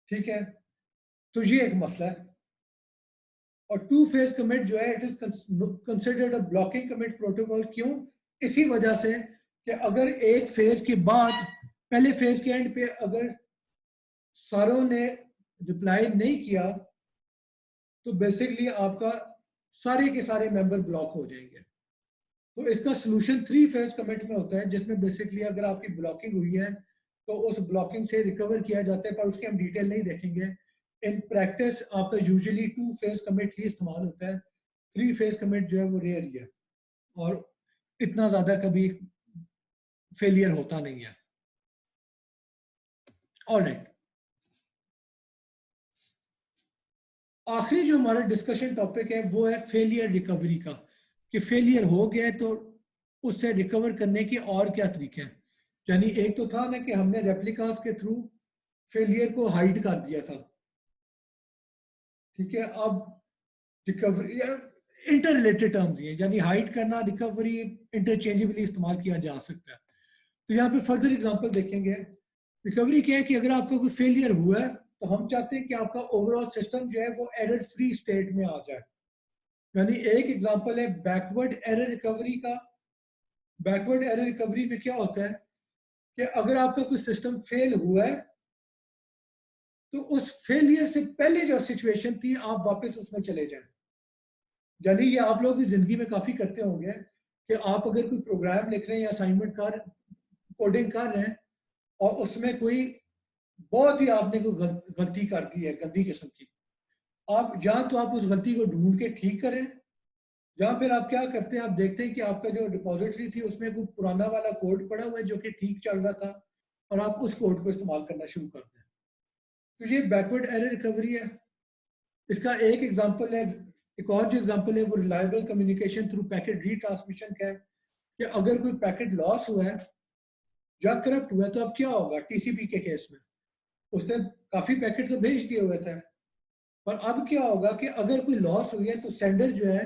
ठीक है, तो ये एक मसला है। और टू फेज कमिट जो है it is considered a blocking commit protocol. क्यों? इसी वजह से कि अगर एक फेज के बाद पहले फेज के एंड पे अगर सारों ने रिप्लाई नहीं किया तो बेसिकली आपका सारे के सारे मेंबर ब्लॉक हो जाएंगे। तो इसका सोल्यूशन थ्री फेज कमिट में होता है, जिसमें बेसिकली अगर आपकी ब्लॉकिंग हुई है तो उस ब्लॉकिंग से रिकवर किया जाता है, पर उसके हम डिटेल नहीं देखेंगे। इन प्रैक्टिस आपका यूजुअली टू फेज कमिट ही इस्तेमाल होता है, थ्री फेज कमिट जो है वो रेयर ही है और इतना ज्यादा कभी फेलियर होता नहीं है। ऑलराइट, आखिरी जो हमारा डिस्कशन टॉपिक है वो है फेलियर रिकवरी का, कि फेलियर हो गया है तो उससे रिकवर करने के और क्या तरीके हैं। यानी एक तो था ना कि हमने रेप्लिकास के थ्रू फेलियर को हाइड कर दिया था। ठीक है, अब रिकवरी इंटर रिलेटेड टर्म्स ये, यानी हाइड करना रिकवरी इंटरचेंजेबली इस्तेमाल किया जा सकता है। तो यहाँ पे फर्दर एग्जांपल देखेंगे। रिकवरी क्या है कि अगर आपका कोई फेलियर हुआ है तो हम चाहते हैं कि आपका ओवरऑल सिस्टम जो है वो एरर फ्री स्टेट में आ जाए। यानी एक एग्जांपल है बैकवर्ड एरर रिकवरी का। बैकवर्ड एरर रिकवरी में क्या होता है कि अगर आपका कोई सिस्टम फेल हुआ है तो उस फेलियर से पहले जो सिचुएशन थी आप वापस उसमें चले जाएं। यानी ये आप लोग भी जिंदगी में काफी करते होंगे कि आप अगर कोई प्रोग्राम लिख रहे हैं या असाइनमेंट कर कोडिंग कर रहे हैं और उसमें कोई बहुत ही आपने कोई गलती कर दी है गंदी किस्म की, आप जहाँ तो आप उस गलती को ढूंढ के ठीक करें, जहाँ फिर आप क्या करते हैं, आप देखते हैं कि आपका जो डिपॉजिटरी थी उसमें कोई पुराना वाला कोड पड़ा हुआ है जो कि ठीक चल रहा था, और आप उस कोड को इस्तेमाल करना शुरू कर दें। तो ये बैकवर्ड एरर रिकवरी है। इसका एक एग्जांपल है, एक और जो एग्जांपल है वो reliable communication through packet retransmission का है, कि अगर कोई पैकेट लॉस हुआ है या करप्ट हुआ है तो अब क्या होगा टीसीपी के केस में। उसने काफी पैकेट तो भेज दिए हुए थे, पर अब क्या होगा कि अगर कोई लॉस हुई है तो सेंडर जो है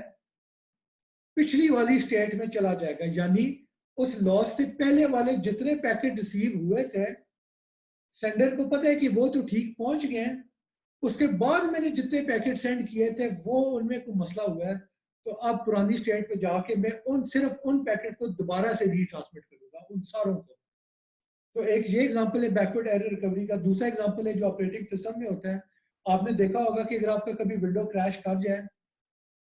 पिछली वाली स्टेट में चला जाएगा, यानी उस लॉस से पहले वाले जितने पैकेट रिसीव हुए थे, सेंडर को पता है कि वो तो ठीक पहुंच गए हैं, उसके बाद मैंने जितने पैकेट सेंड किए थे वो उनमें कोई मसला हुआ है, तो अब पुरानी स्टेट पे जाके मैं उन सिर्फ उन पैकेट को दोबारा से रीट्रांसमिट करूंगा, उन सारों को। तो एक ये एग्जांपल है बैकवर्ड एरर रिकवरी का। दूसरा एग्जांपल है जो ऑपरेटिंग सिस्टम में होता है। आपने देखा होगा कि अगर आपका कभी विंडो क्रैश कर जाए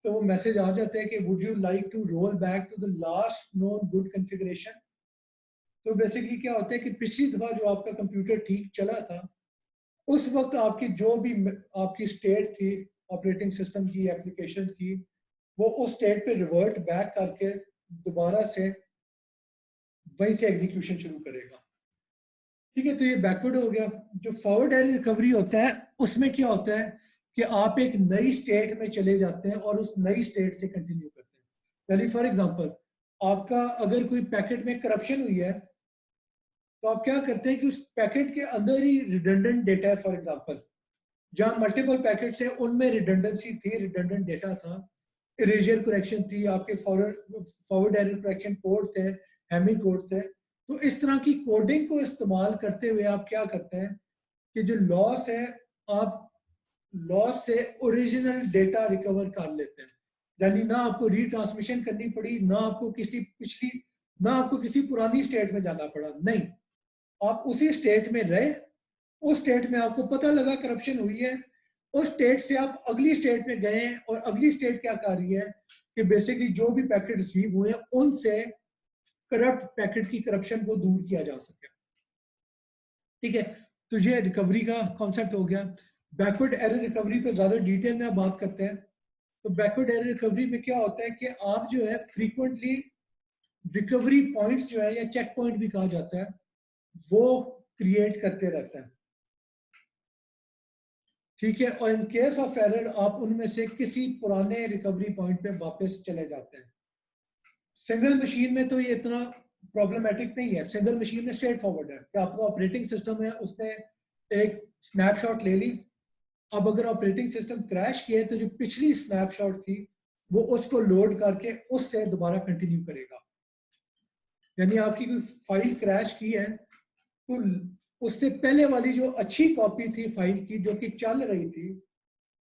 तो वो मैसेज आ जाता है कि would you like to roll back to the last known good configuration. तो बेसिकली क्या होता है कि पिछली दफा जो आपका कंप्यूटर ठीक चला था, उस वक्त आपकी जो भी आपकी स्टेट थी ऑपरेटिंग सिस्टम की, एप्लीकेशन की, वो उस स्टेट पे रिवर्ट बैक करके दोबारा से वहीं से एग्जीक्यूशन शुरू करेगा। ठीक है, तो ये बैकवर्ड हो गया। जो फॉरवर्ड एरर रिकवरी होता है उसमें क्या होता है कि आप एक नई स्टेट में चले जाते हैं और उस नई स्टेट से कंटिन्यू करते हैं। यानी फॉर एग्जांपल, आपका अगर कोई पैकेट में करप्शन हुई है तो आप क्या करते हैं कि उस पैकेट के अंदर ही रिडंडेंट डेटा है, फॉर एग्जांपल जहां मल्टीपल पैकेट्स है उनमें रिडंडेंसी थी, रिडंडेंट डेटा था, इरेजर करेक्शन थी, आपके फॉरवर्ड एरर करेक्शन कोड थे, हेमिंग कोड थे। तो इस तरह की कोडिंग को इस्तेमाल करते हुए आप क्या करते हैं कि जो लॉस है, आप लॉस से ओरिजिनल डेटा रिकवर कर लेते हैं। यानी ना आपको रीट्रांसमिशन करनी पड़ी, ना आपको किसी पिछली, ना आपको किसी पुरानी स्टेट में जाना पड़ा, नहीं, आप उसी स्टेट में रहे, उस स्टेट में आपको पता लगा करप्शन हुई है, उस स्टेट से आप अगली स्टेट में गए, और अगली स्टेट क्या कर रही है कि बेसिकली जो भी पैकेट रिसीव हुए हैं उनसे करप्ट पैकेट की करप्शन को दूर किया जा सके। ठीक है, तो ये रिकवरी का कॉन्सेप्ट हो गया। बैकवर्ड एरर रिकवरी पे ज्यादा डिटेल में बात करते हैं। तो बैकवर्ड एरर रिकवरी में क्या होता है कि आप जो है फ्रीक्वेंटली रिकवरी पॉइंट्स जो है, या चेक पॉइंट भी कहा जाता है, वो क्रिएट करते रहते हैं। ठीक है, और इन केस ऑफ एरर आप उनमें से किसी पुराने रिकवरी पॉइंट पे वापस चले जाते हैं। सिंगल मशीन में तो ये इतना प्रॉब्लमेटिक नहीं है। सिंगल मशीन में स्ट्रेट फॉरवर्ड है कि आपका ऑपरेटिंग सिस्टम है, उसने एक स्नैपशॉट ले ली। अब अगर ऑपरेटिंग सिस्टम क्रैश किया तो जो पिछली स्नैपशॉट थी वो उसको लोड करके उससे दोबारा कंटिन्यू करेगा। यानी आपकी कोई फाइल क्रैश की है तो उससे पहले वाली जो अच्छी कॉपी थी फाइल की जो कि चल रही थी,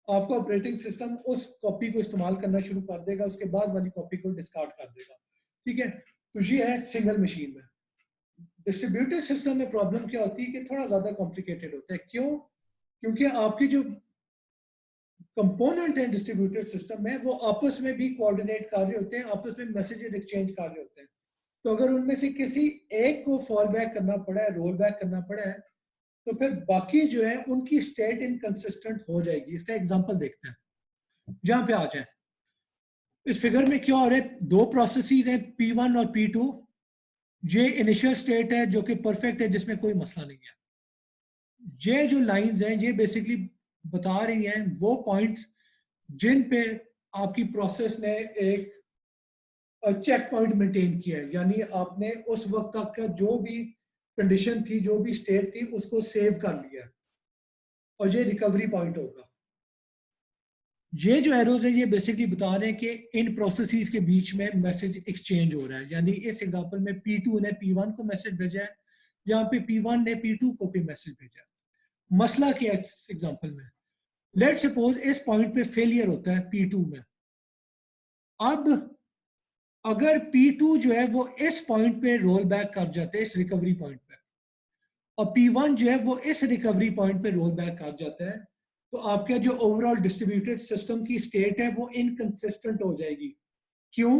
आपका ऑपरेटिंग सिस्टम उस कॉपी को इस्तेमाल करना शुरू कर देगा, उसके बाद वाली कॉपी को डिस्कार्ड कर देगा। ठीक है, तो ये है सिंगल मशीन में। डिस्ट्रीब्यूटेड सिस्टम में प्रॉब्लम क्या होती है कि थोड़ा ज्यादा कॉम्प्लिकेटेड होता है। क्यों? क्योंकि आपकी जो कंपोनेंट है डिस्ट्रीब्यूटेड सिस्टम में, वो आपस में भी कोऑर्डिनेट कर रहे होते हैं, आपस में मैसेजेस एक्सचेंज कर रहे होते हैं। तो अगर उनमें से किसी एक को फॉल बैक करना पड़ा है, रोल बैक करना पड़ा है, तो फिर बाकी जो है उनकी स्टेट इनकंसिस्टेंट हो जाएगी। इसका एग्जांपल देखते हैं, जहां पे आ जाए। इस फिगर में क्या हो रहा है, दो प्रोसेसेस हैं P1 और P2। ये इनिशियल स्टेट है जो कि परफेक्ट है, जिसमें कोई मसला नहीं है। ये जो लाइंस हैं ये बेसिकली बता रही हैं वो पॉइंट्स जिन पे आपकी प्रोसेस ने एक चेक पॉइंट मेंटेन किया है, यानी आपने उस वक्त तक का जो भी कंडीशन थी, जो भी स्टेट थी, उसको सेव कर लिया, और ये रिकवरी पॉइंट होगा। ये जो एरोज है ये बेसिकली बता रहे हैं कि इन प्रोसेसेस के बीच में मैसेज एक्सचेंज हो रहा है। यानी इस एग्जांपल में P2 ने P1 को मैसेज भेजा है, यहाँ पे P1 ने P2 को भी मैसेज भेजा है। मसला क्या है इस एग्जांपल में? लेट सपोज इस पॉइंट पे फेलियर होता है P2 में। अब अगर P2 जो है वो इस पॉइंट पे रोल बैक कर जाते हैं, इस रिकवरी पॉइंट पे, और P1 जो है वो इस रिकवरी पॉइंट पे रोल बैक कर जाता है, तो आपका जो ओवरऑल डिस्ट्रीब्यूटेड सिस्टम की स्टेट है वो इनकंसिस्टेंट हो जाएगी। क्यों?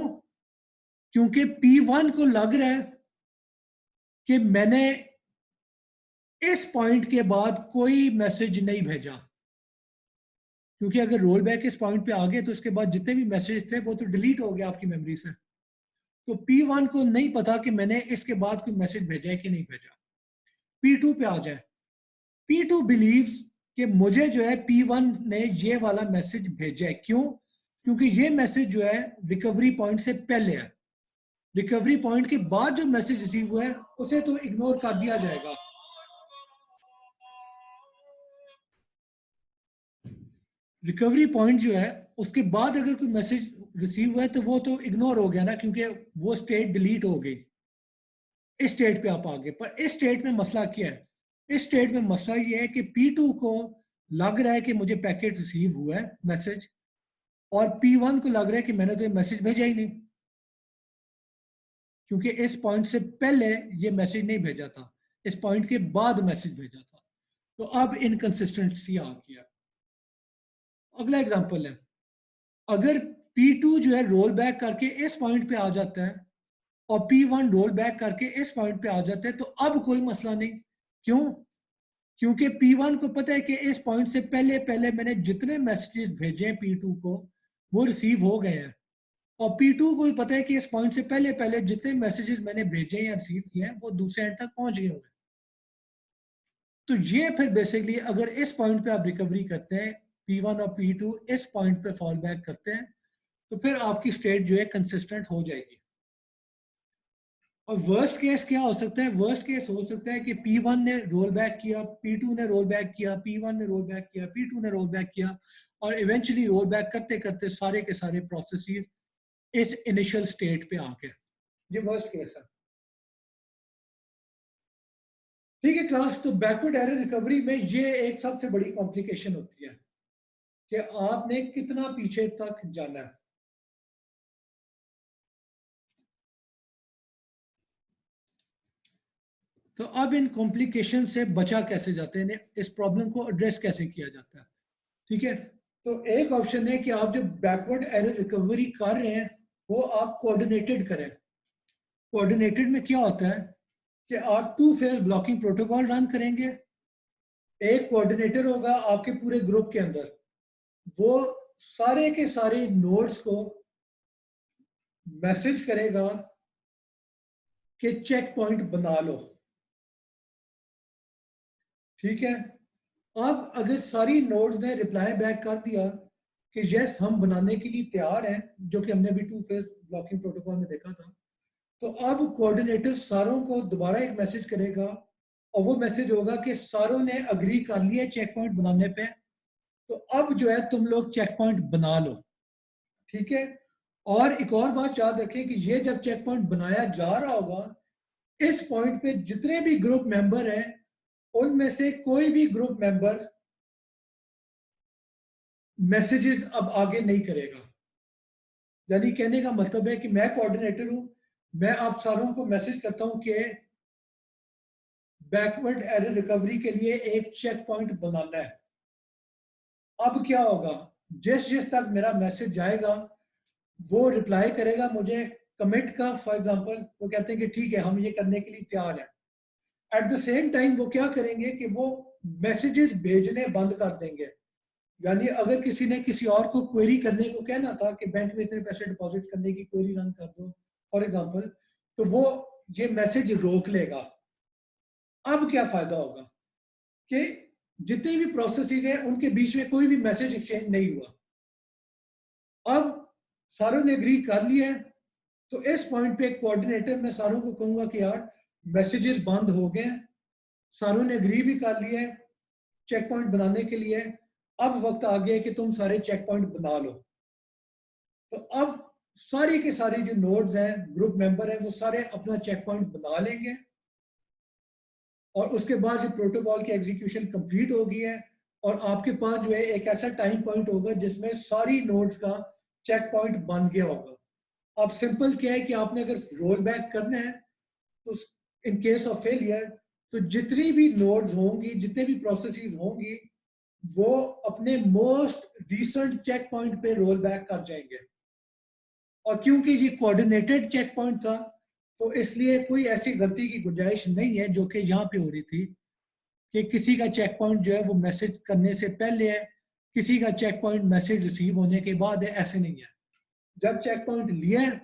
क्योंकि P1 को लग रहा है कि मैंने इस पॉइंट के बाद कोई मैसेज नहीं भेजा, क्योंकि अगर रोल बैक इस पॉइंट पे आ गए तो उसके बाद जितने भी मैसेज थे वो तो डिलीट हो गया आपकी मेमोरी से। तो P1 को नहीं पता कि मैंने इसके बाद कोई मैसेज भेजा है कि नहीं भेजा। P2 पे आ जाए, P2 बिलीव्स कि मुझे जो है P1 ने ये वाला मैसेज भेजा है। क्यों? क्योंकि ये मैसेज जो है रिकवरी पॉइंट से पहले है। रिकवरी पॉइंट के बाद जो मैसेज रिसीव हुआ है उसे तो इग्नोर कर दिया जाएगा। रिकवरी पॉइंट जो है उसके बाद अगर कोई मैसेज रिसीव हुआ है तो वो तो इग्नोर हो गया ना, क्योंकि वो स्टेट डिलीट हो गई। इस स्टेट पे आप आ गए। पर इस स्टेट में मसला क्या है? इस स्टेट में मसला ये है कि P2 को लग रहा है कि मुझे पैकेट रिसीव हुआ है मैसेज, और P1 को लग रहा है कि मैंने तो ये मैसेज भेजा ही नहीं, क्योंकि इस पॉइंट से पहले ये मैसेज नहीं भेजा था, इस पॉइंट के बाद मैसेज भेजा था। तो अब इनकंसिस्टेंसी आ गया। अगला एग्जांपल है, अगर P2 जो है रोल बैक करके इस पॉइंट पे आ जाता है और P1 रोल बैक करके इस पॉइंट पे आ जाता है तो अब कोई मसला नहीं। क्यों? क्योंकि P1 को पता है कि इस पॉइंट से पहले पहले मैंने जितने मैसेजेस भेजे हैं P2 को वो रिसीव हो गए हैं, और P2 को भी पता है कि इस पॉइंट से पहले पहले जितने मैसेजेस मैंने भेजे या रिसीव किए हैं वो दूसरे एंड तक पहुंच गए होंगे। तो ये फिर बेसिकली अगर इस पॉइंट पे आप रिकवरी करते हैं, P1 और P2 इस पॉइंट पे फॉल बैक करते हैं, तो फिर आपकी स्टेट जो है कंसिस्टेंट हो जाएगी। और वर्स्ट केस क्या हो सकता है? वर्स्ट केस हो सकता है कि P1 ने रोल बैक किया, P2 ने रोल बैक किया, P1 ने रोल बैक किया, P2 ने रोल बैक किया, और इवेंचुअली रोल बैक करते करते सारे के सारे प्रोसेसेस इस इनिशियल स्टेट पे आ गए। ये वर्स्ट केस है। ठीक है क्लास, तो बैकवर्ड एरर रिकवरी में ये एक सबसे बड़ी कॉम्प्लिकेशन होती है कि आपने कितना पीछे तक जाना है। तो अब इन कॉम्प्लिकेशन से बचा कैसे जाते हैं, इस प्रॉब्लम को एड्रेस कैसे किया जाता है? ठीक है, तो एक ऑप्शन है कि आप जो बैकवर्ड एरर रिकवरी कर रहे हैं वो आप कोऑर्डिनेटेड करें। कोऑर्डिनेटेड में क्या होता है कि आप two phase blocking protocol run करेंगे। एक कोऑर्डिनेटर होगा आपके पूरे ग्रुप के अंदर, वो सारे के सारे नोड्स को मैसेज करेगा कि चेक पॉइंट बना लो। ठीक है, अब अगर सारी नोड्स ने रिप्लाई बैक कर दिया कि यस हम बनाने के लिए तैयार हैं, जो कि हमने अभी टू फेज ब्लॉकिंग प्रोटोकॉल में देखा था, तो अब कोऑर्डिनेटर सारों को दोबारा एक मैसेज करेगा, और वो मैसेज होगा कि सारों ने अग्री कर लिया चेक पॉइंट बनाने पे, तो अब जो है तुम लोग चेक पॉइंट बना लो। ठीक है, और एक और बात याद रखें कि ये जब चेक पॉइंट बनाया जा रहा होगा, इस पॉइंट पे जितने भी ग्रुप मेंबर हैं उनमें से कोई भी ग्रुप मेंबर मैसेजेस अब आगे नहीं करेगा। यानी कहने का मतलब है कि मैं कोऑर्डिनेटर हूं, मैं आप सारों को मैसेज करता हूं कि बैकवर्ड एरर रिकवरी के लिए एक चेक पॉइंट बनाना है। अब क्या होगा? जिस जिस तक मेरा मैसेज जाएगा वो रिप्लाई करेगा मुझे कमिट का, फॉर एग्जांपल वो कहते हैं कि ठीक है हम ये करने के लिए तैयार हैं। एट द सेम टाइम वो क्या करेंगे कि वो मैसेजेस भेजने बंद कर देंगे। यानी अगर किसी ने किसी और को क्वेरी करने को कहना था कि बैंक में इतने पैसे डिपॉजिट करने की क्वेरी रन कर दो फॉर एग्जांपल, तो वो ये मैसेज रोक लेगा। अब क्या फायदा होगा कि जितनी भी प्रोसेसिंग है उनके बीच में कोई भी मैसेज एक्सचेंज नहीं हुआ। अब सारों ने एग्री कर लिया है, तो इस पॉइंट पे कोऑर्डिनेटर मैं सारों को कहूंगा कि यार मैसेजेस बंद हो गए हैं, सारों ने एग्री भी कर लिया है चेक पॉइंट बनाने के लिए, अब वक्त आ गया कि तुम सारे चेक पॉइंट बना लो। तो अब सारे के सारे जो नोड्स हैं, ग्रुप मेंबर हैं, वो सारे अपना चेक पॉइंट बना लेंगे, और उसके बाद जो प्रोटोकॉल की एग्जीक्यूशन कंप्लीट हो गई है, और आपके पास जो है एक ऐसा टाइम पॉइंट होगा जिसमें सारी नोड्स का चेक पॉइंट बन गया होगा। अब सिंपल क्या है कि आपने अगर रोल बैक करना है तो इन केस ऑफ फेलियर, तो जितनी भी नोड्स होंगी, जितने भी प्रोसेसेस होंगी, वो अपने मोस्ट रिसेंट चेक पॉइंट पे रोल बैक कर जाएंगे। और क्योंकि ये कोऑर्डिनेटेड चेक पॉइंट था, तो इसलिए कोई ऐसी गलती की गुंजाइश नहीं है जो कि यहाँ पे हो रही थी कि किसी का चेक पॉइंट जो है वो मैसेज करने से पहले है किसी का चेक पॉइंट मैसेज रिसीव होने के बाद है, ऐसे नहीं है। जब चेक पॉइंट लिया है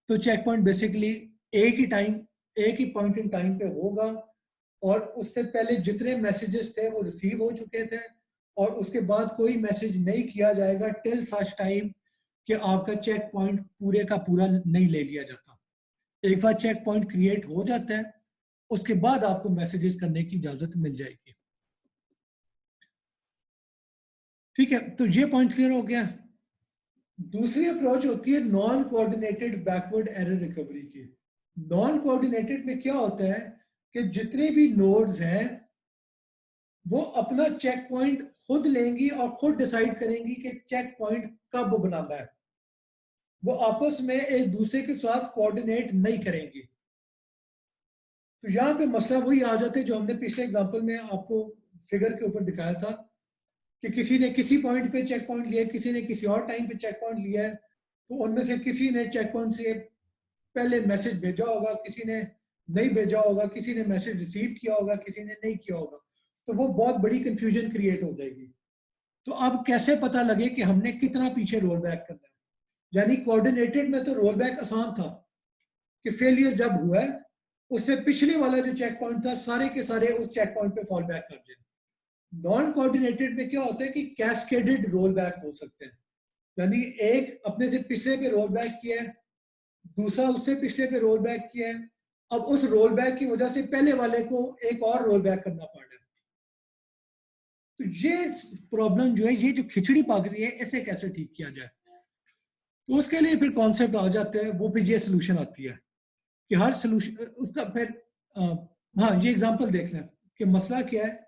तो चेक पॉइंट बेसिकली एक ही पॉइंट इन टाइम पे होगा, और उससे पहले जितने मैसेजेस थे वो रिसीव हो चुके थे, और उसके बाद कोई मैसेज नहीं किया जाएगा टिल सच टाइम कि आपका चेक पॉइंट पूरे का पूरा नहीं ले लिया जाता। एक बार चेक पॉइंट क्रिएट हो जाता है उसके बाद आपको मैसेजेस करने की इजाजत मिल जाएगी। ठीक है, तो ये पॉइंट क्लियर हो गया। दूसरी अप्रोच होती है non coordinated backward error recovery की। नॉन कोऑर्डिनेटेड में क्या होता है कि जितने भी नोड्स हैं वो अपना चेक पॉइंट खुद लेंगी और खुद डिसाइड करेंगी कि चेक पॉइंट कब बनाना है। वो आपस में एक दूसरे के साथ कोऑर्डिनेट नहीं करेंगी। तो यहाँ पे मसला वही आ जाता है जो हमने पिछले एग्जांपल में आपको फिगर के ऊपर दिखाया था कि किसी ने किसी पॉइंट पे चेक पॉइंट लिया, किसी ने किसी और टाइम पे चेक पॉइंट लिया है, तो उनमें से किसी ने चेक पॉइंट से पहले मैसेज भेजा होगा, किसी ने नहीं भेजा होगा, किसी ने मैसेज रिसीव किया होगा, किसी ने नहीं किया होगा, तो वो बहुत बड़ी कंफ्यूजन क्रिएट हो जाएगी। तो अब कैसे पता लगे कि हमने कितना पीछे रोल बैक करना है? यानी कोऑर्डिनेटेड में तो रोल बैक आसान था कि फेलियर जब हुआ है उससे पिछले वाला जो चेक पॉइंट था सारे के सारे उस चेक पॉइंट पे फॉल बैक कर जाए। नॉन कोऑर्डिनेटेड में क्या होता है कि कैस्केडेड रोल बैक हो सकते हैं, यानी एक अपने से पिछले पे रोल बैक किया है, दूसरा उससे पिछले पे रोल बैक किया है, अब उस रोल बैक की वजह से पहले वाले को एक और रोल बैक करना पड़ रहा है। तो ये प्रॉब्लम जो है, ये जो खिचड़ी पक रही है, इसे कैसे ठीक किया जाए? तो उसके लिए फिर कॉन्सेप्ट आ जाते हैं, वो फिर ये सोल्यूशन आती है कि हर सोल्यूशन उसका फिर हाँ, ये एग्जांपल देख लें कि मसला क्या है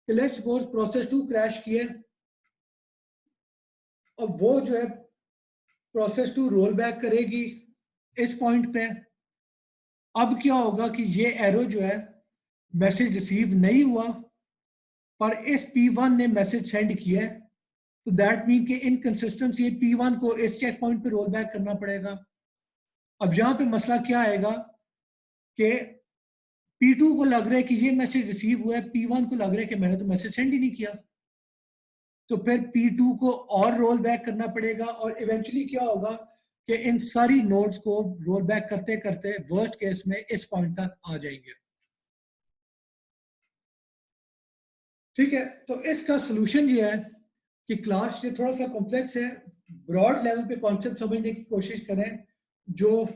कि लेट्स सपोज प्रोसेस 2 क्रैश किया, अब वो जो है प्रोसेस 2 रोल बैक करेगी इस पॉइंट पे। अब क्या होगा कि ये एरो जो है मैसेज रिसीव नहीं हुआ, पर इस P1 ने मैसेज सेंड किया है, तो दैट मीन कि इनकंसिस्टेंसी P1 को इस चेक पॉइंट पे रोल बैक करना पड़ेगा। अब यहां पे मसला क्या आएगा कि P2 को लग रहा है कि ये मैसेज रिसीव हुआ है, P1 को लग रहा है कि मैंने तो मैसेज सेंड ही नहीं किया, तो फिर P2 को और रोल बैक करना पड़ेगा, और इवेंचुअली क्या होगा कि इन सारी नोड्स को रोल बैक करते करते वर्स्ट केस में इस पॉइंट तक आ जाएंगे। ठीक है, तो इसका सोल्यूशन ये है कि क्लास ये थोड़ा सा कॉम्प्लेक्स है, ब्रॉड लेवल पे कॉन्सेप्ट समझने की कोशिश करें, जो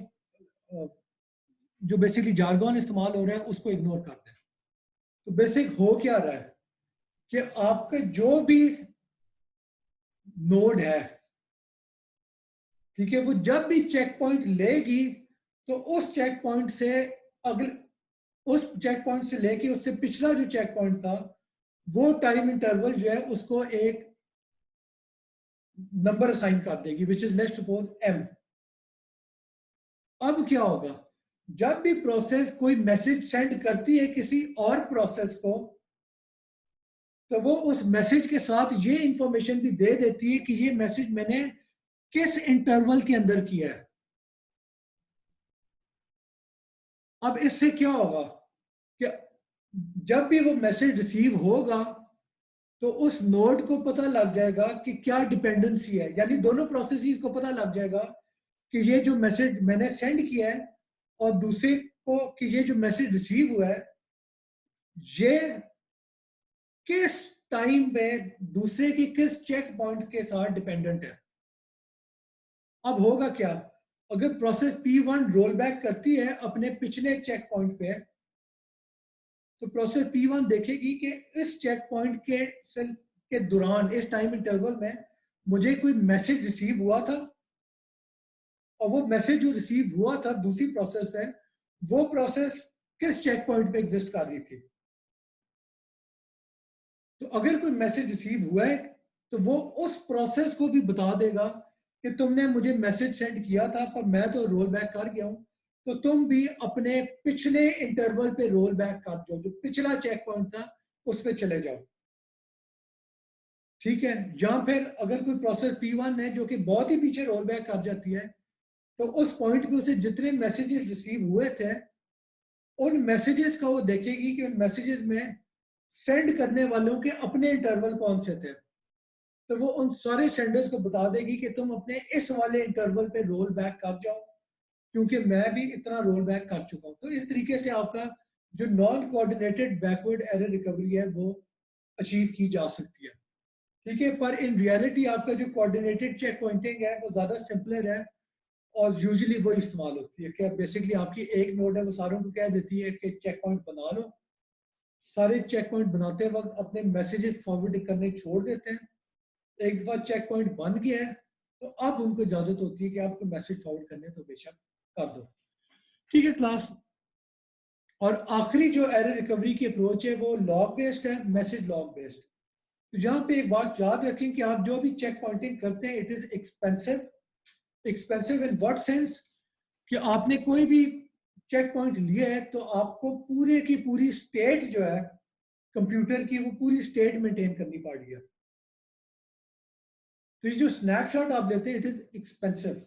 जो बेसिकली जार्गन इस्तेमाल हो रहा है उसको इग्नोर करते हैं। तो बेसिक हो क्या रहा है कि आपके जो भी नोड है, ठीक है, वो जब भी चेक पॉइंट लेगी तो उस चेक पॉइंट से अगले उस चेक पॉइंट से लेके उससे पिछला जो चेक पॉइंट था वो टाइम इंटरवल जो है उसको एक नंबर असाइन कर देगी, which is let's suppose m। अब क्या होगा, जब भी प्रोसेस कोई मैसेज सेंड करती है किसी और प्रोसेस को, तो वो उस मैसेज के साथ ये इंफॉर्मेशन भी दे देती है कि ये मैसेज मैंने किस इंटरवल के अंदर किया है। अब इससे क्या होगा कि जब भी वो मैसेज रिसीव होगा तो उस नोड को पता लग जाएगा कि क्या डिपेंडेंसी है, यानी दोनों प्रोसेसेस को पता लग जाएगा कि ये जो मैसेज मैंने सेंड किया है और दूसरे को कि ये जो मैसेज रिसीव हुआ है ये किस टाइम पे दूसरे की किस चेक पॉइंट के साथ डिपेंडेंट है। अब होगा क्या, अगर प्रोसेस P1 रोल बैक करती है अपने पिछले चेक पॉइंट पे, तो प्रोसेस P1 देखेगी कि इस चेक पॉइंट के दौरान इस टाइम इंटरवल में मुझे कोई मैसेज रिसीव हुआ था, और वो मैसेज जो रिसीव हुआ था दूसरी प्रोसेस है, वो प्रोसेस किस चेक पॉइंट पे एग्जिस्ट कर रही थी। तो अगर कोई मैसेज रिसीव हुआ है तो वो उस प्रोसेस को भी बता देगा कि तुमने मुझे मैसेज सेंड किया था पर मैं तो रोल बैक कर गया हूं, तो तुम भी अपने पिछले इंटरवल पे रोल बैक कर जाओ, जो पिछला चेक पॉइंट था उस पर चले जाओ। ठीक है, या फिर अगर कोई प्रोसेस P1 है जो कि बहुत ही पीछे रोल बैक कर जाती है, तो उस पॉइंट पे उसे जितने मैसेजेस रिसीव हुए थे उन मैसेजेस का वो देखेगी कि उन मैसेजेस में सेंड करने वालों के अपने इंटरवल कौन से थे। तो वो उन सारे सेंडर्स को बता देगी कि तुम अपने इस वाले इंटरवल पे रोल बैक कर जाओ, क्योंकि मैं भी इतना रोल बैक कर चुका हूँ। तो इस तरीके से आपका जो non coordinated backward error recovery है वो अचीव की जा सकती है। ठीक है, पर इन रियलिटी आपका जो कोऑर्डिनेटेड चेक पॉइंटिंग है वो ज़्यादा सिंपलर है और यूजुअली वो इस्तेमाल होती है कि बेसिकली आपकी एक नोड है वो सारों को कह देती है कि चेक पॉइंट बना लो, सारे चेक पॉइंट बनाते वक्त अपने मैसेजेस फॉरवर्ड करने छोड़ देते हैं। एक दफा चेक पॉइंट बन गया है तो अब उनको इजाजत होती है कि आपको मैसेज फॉरवर्ड करने तो बेशक कर दो। ठीक है क्लास। और आखिरी जो एरर रिकवरी की अप्रोच है वो लॉग बेस्ड है, मैसेज लॉग बेस्ड। तो यहाँ पे एक बात याद रखें कि आप जो भी चेक पॉइंटिंग करते हैं it is expensive. Expensive in what sense कि आपने कोई भी चेक पॉइंट लिया है तो आपको पूरे की पूरी स्टेट जो है कंप्यूटर की वो पूरी स्टेट मेंटेन करनी पड़ रही है। तो ये जो स्नैपशॉट आप लेते हैं इट इज एक्सपेंसिव।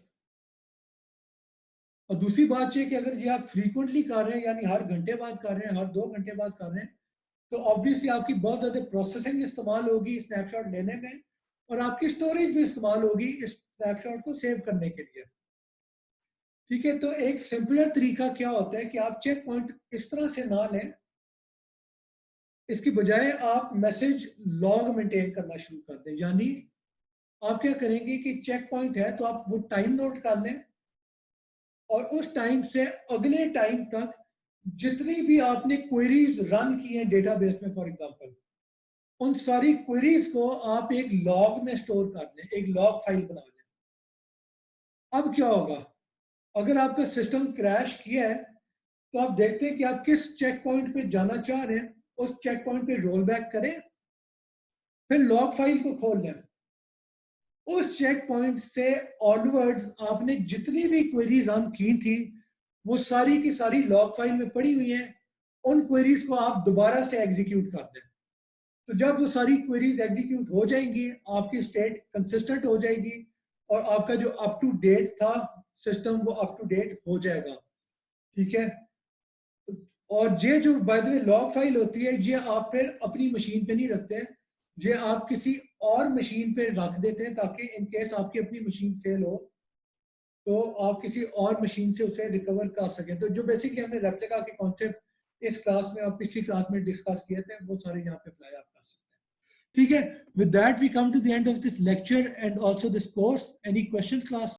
और दूसरी बात ये कि अगर ये आप फ्रीक्वेंटली कर रहे हैं यानी हर घंटे बाद कर रहे हैं, हर 2 घंटे बाद कर रहे हैं, तो ऑब्वियसली आपकी बहुत ज़्यादा प्रोसेसिंग इस्तेमाल होगी स्नैपशॉट लेने में और आपकी स्टोरेज भी इस्तेमाल होगी इस स्नैपशॉट को सेव करने के लिए। ठीक है, तो एक सिंपलर तरीका क्या होता है कि आप चेक पॉइंट इस तरह से ना लें, इसकी बजाय आप मैसेज लॉग मेंटेन करना शुरू कर दें। यानी आप क्या करेंगे कि चेक पॉइंट है तो आप वो टाइम नोट कर लें और उस टाइम से अगले टाइम तक जितनी भी आपने क्वेरीज रन की हैं डेटाबेस में फॉर एग्जांपल, उन सारी क्वेरीज को आप एक लॉग में स्टोर कर लें, एक लॉग फाइल बना लें। अब क्या होगा, अगर आपका सिस्टम क्रैश किया है तो आप देखते हैं कि आप किस चेक पॉइंट पे जाना चाह रहे हैं, उस चेक पॉइंट पे रोल बैक करें, फिर लॉग फाइल को खोल लें। उस चेक पॉइंट से ऑनवर्ड्स आपने जितनी भी क्वेरी रन की थी वो सारी की सारी लॉग फाइल में पड़ी हुई हैं। उन क्वेरीज को आप दोबारा से एग्जीक्यूट कर दें। तो जब वो सारी क्वेरीज एग्जीक्यूट हो जाएंगी आपकी स्टेट कंसिस्टेंट हो जाएगी और आपका जो अप टू डेट था सिस्टम वो अप टू डेट हो जाएगा। ठीक है, और ये जो by the way log file होती है ये आप फिर अपनी मशीन पे नहीं रखते हैं, ये आप किसी और मशीन पे रख देते हैं ताकि इन केस आपकी अपनी मशीन फेल हो तो आप किसी और मशीन से उसे रिकवर कर सकें। तो जो बेसिकली हमने रेप्लिका के कॉन्सेप्ट इस क्लास में और पिछली क्लास में डिस्कस किए थे वो सारे यहाँ पे अप्लाई आप कर सकते हैं। ठीक है, with that we come to the end of this lecture and also this course. Any questions class?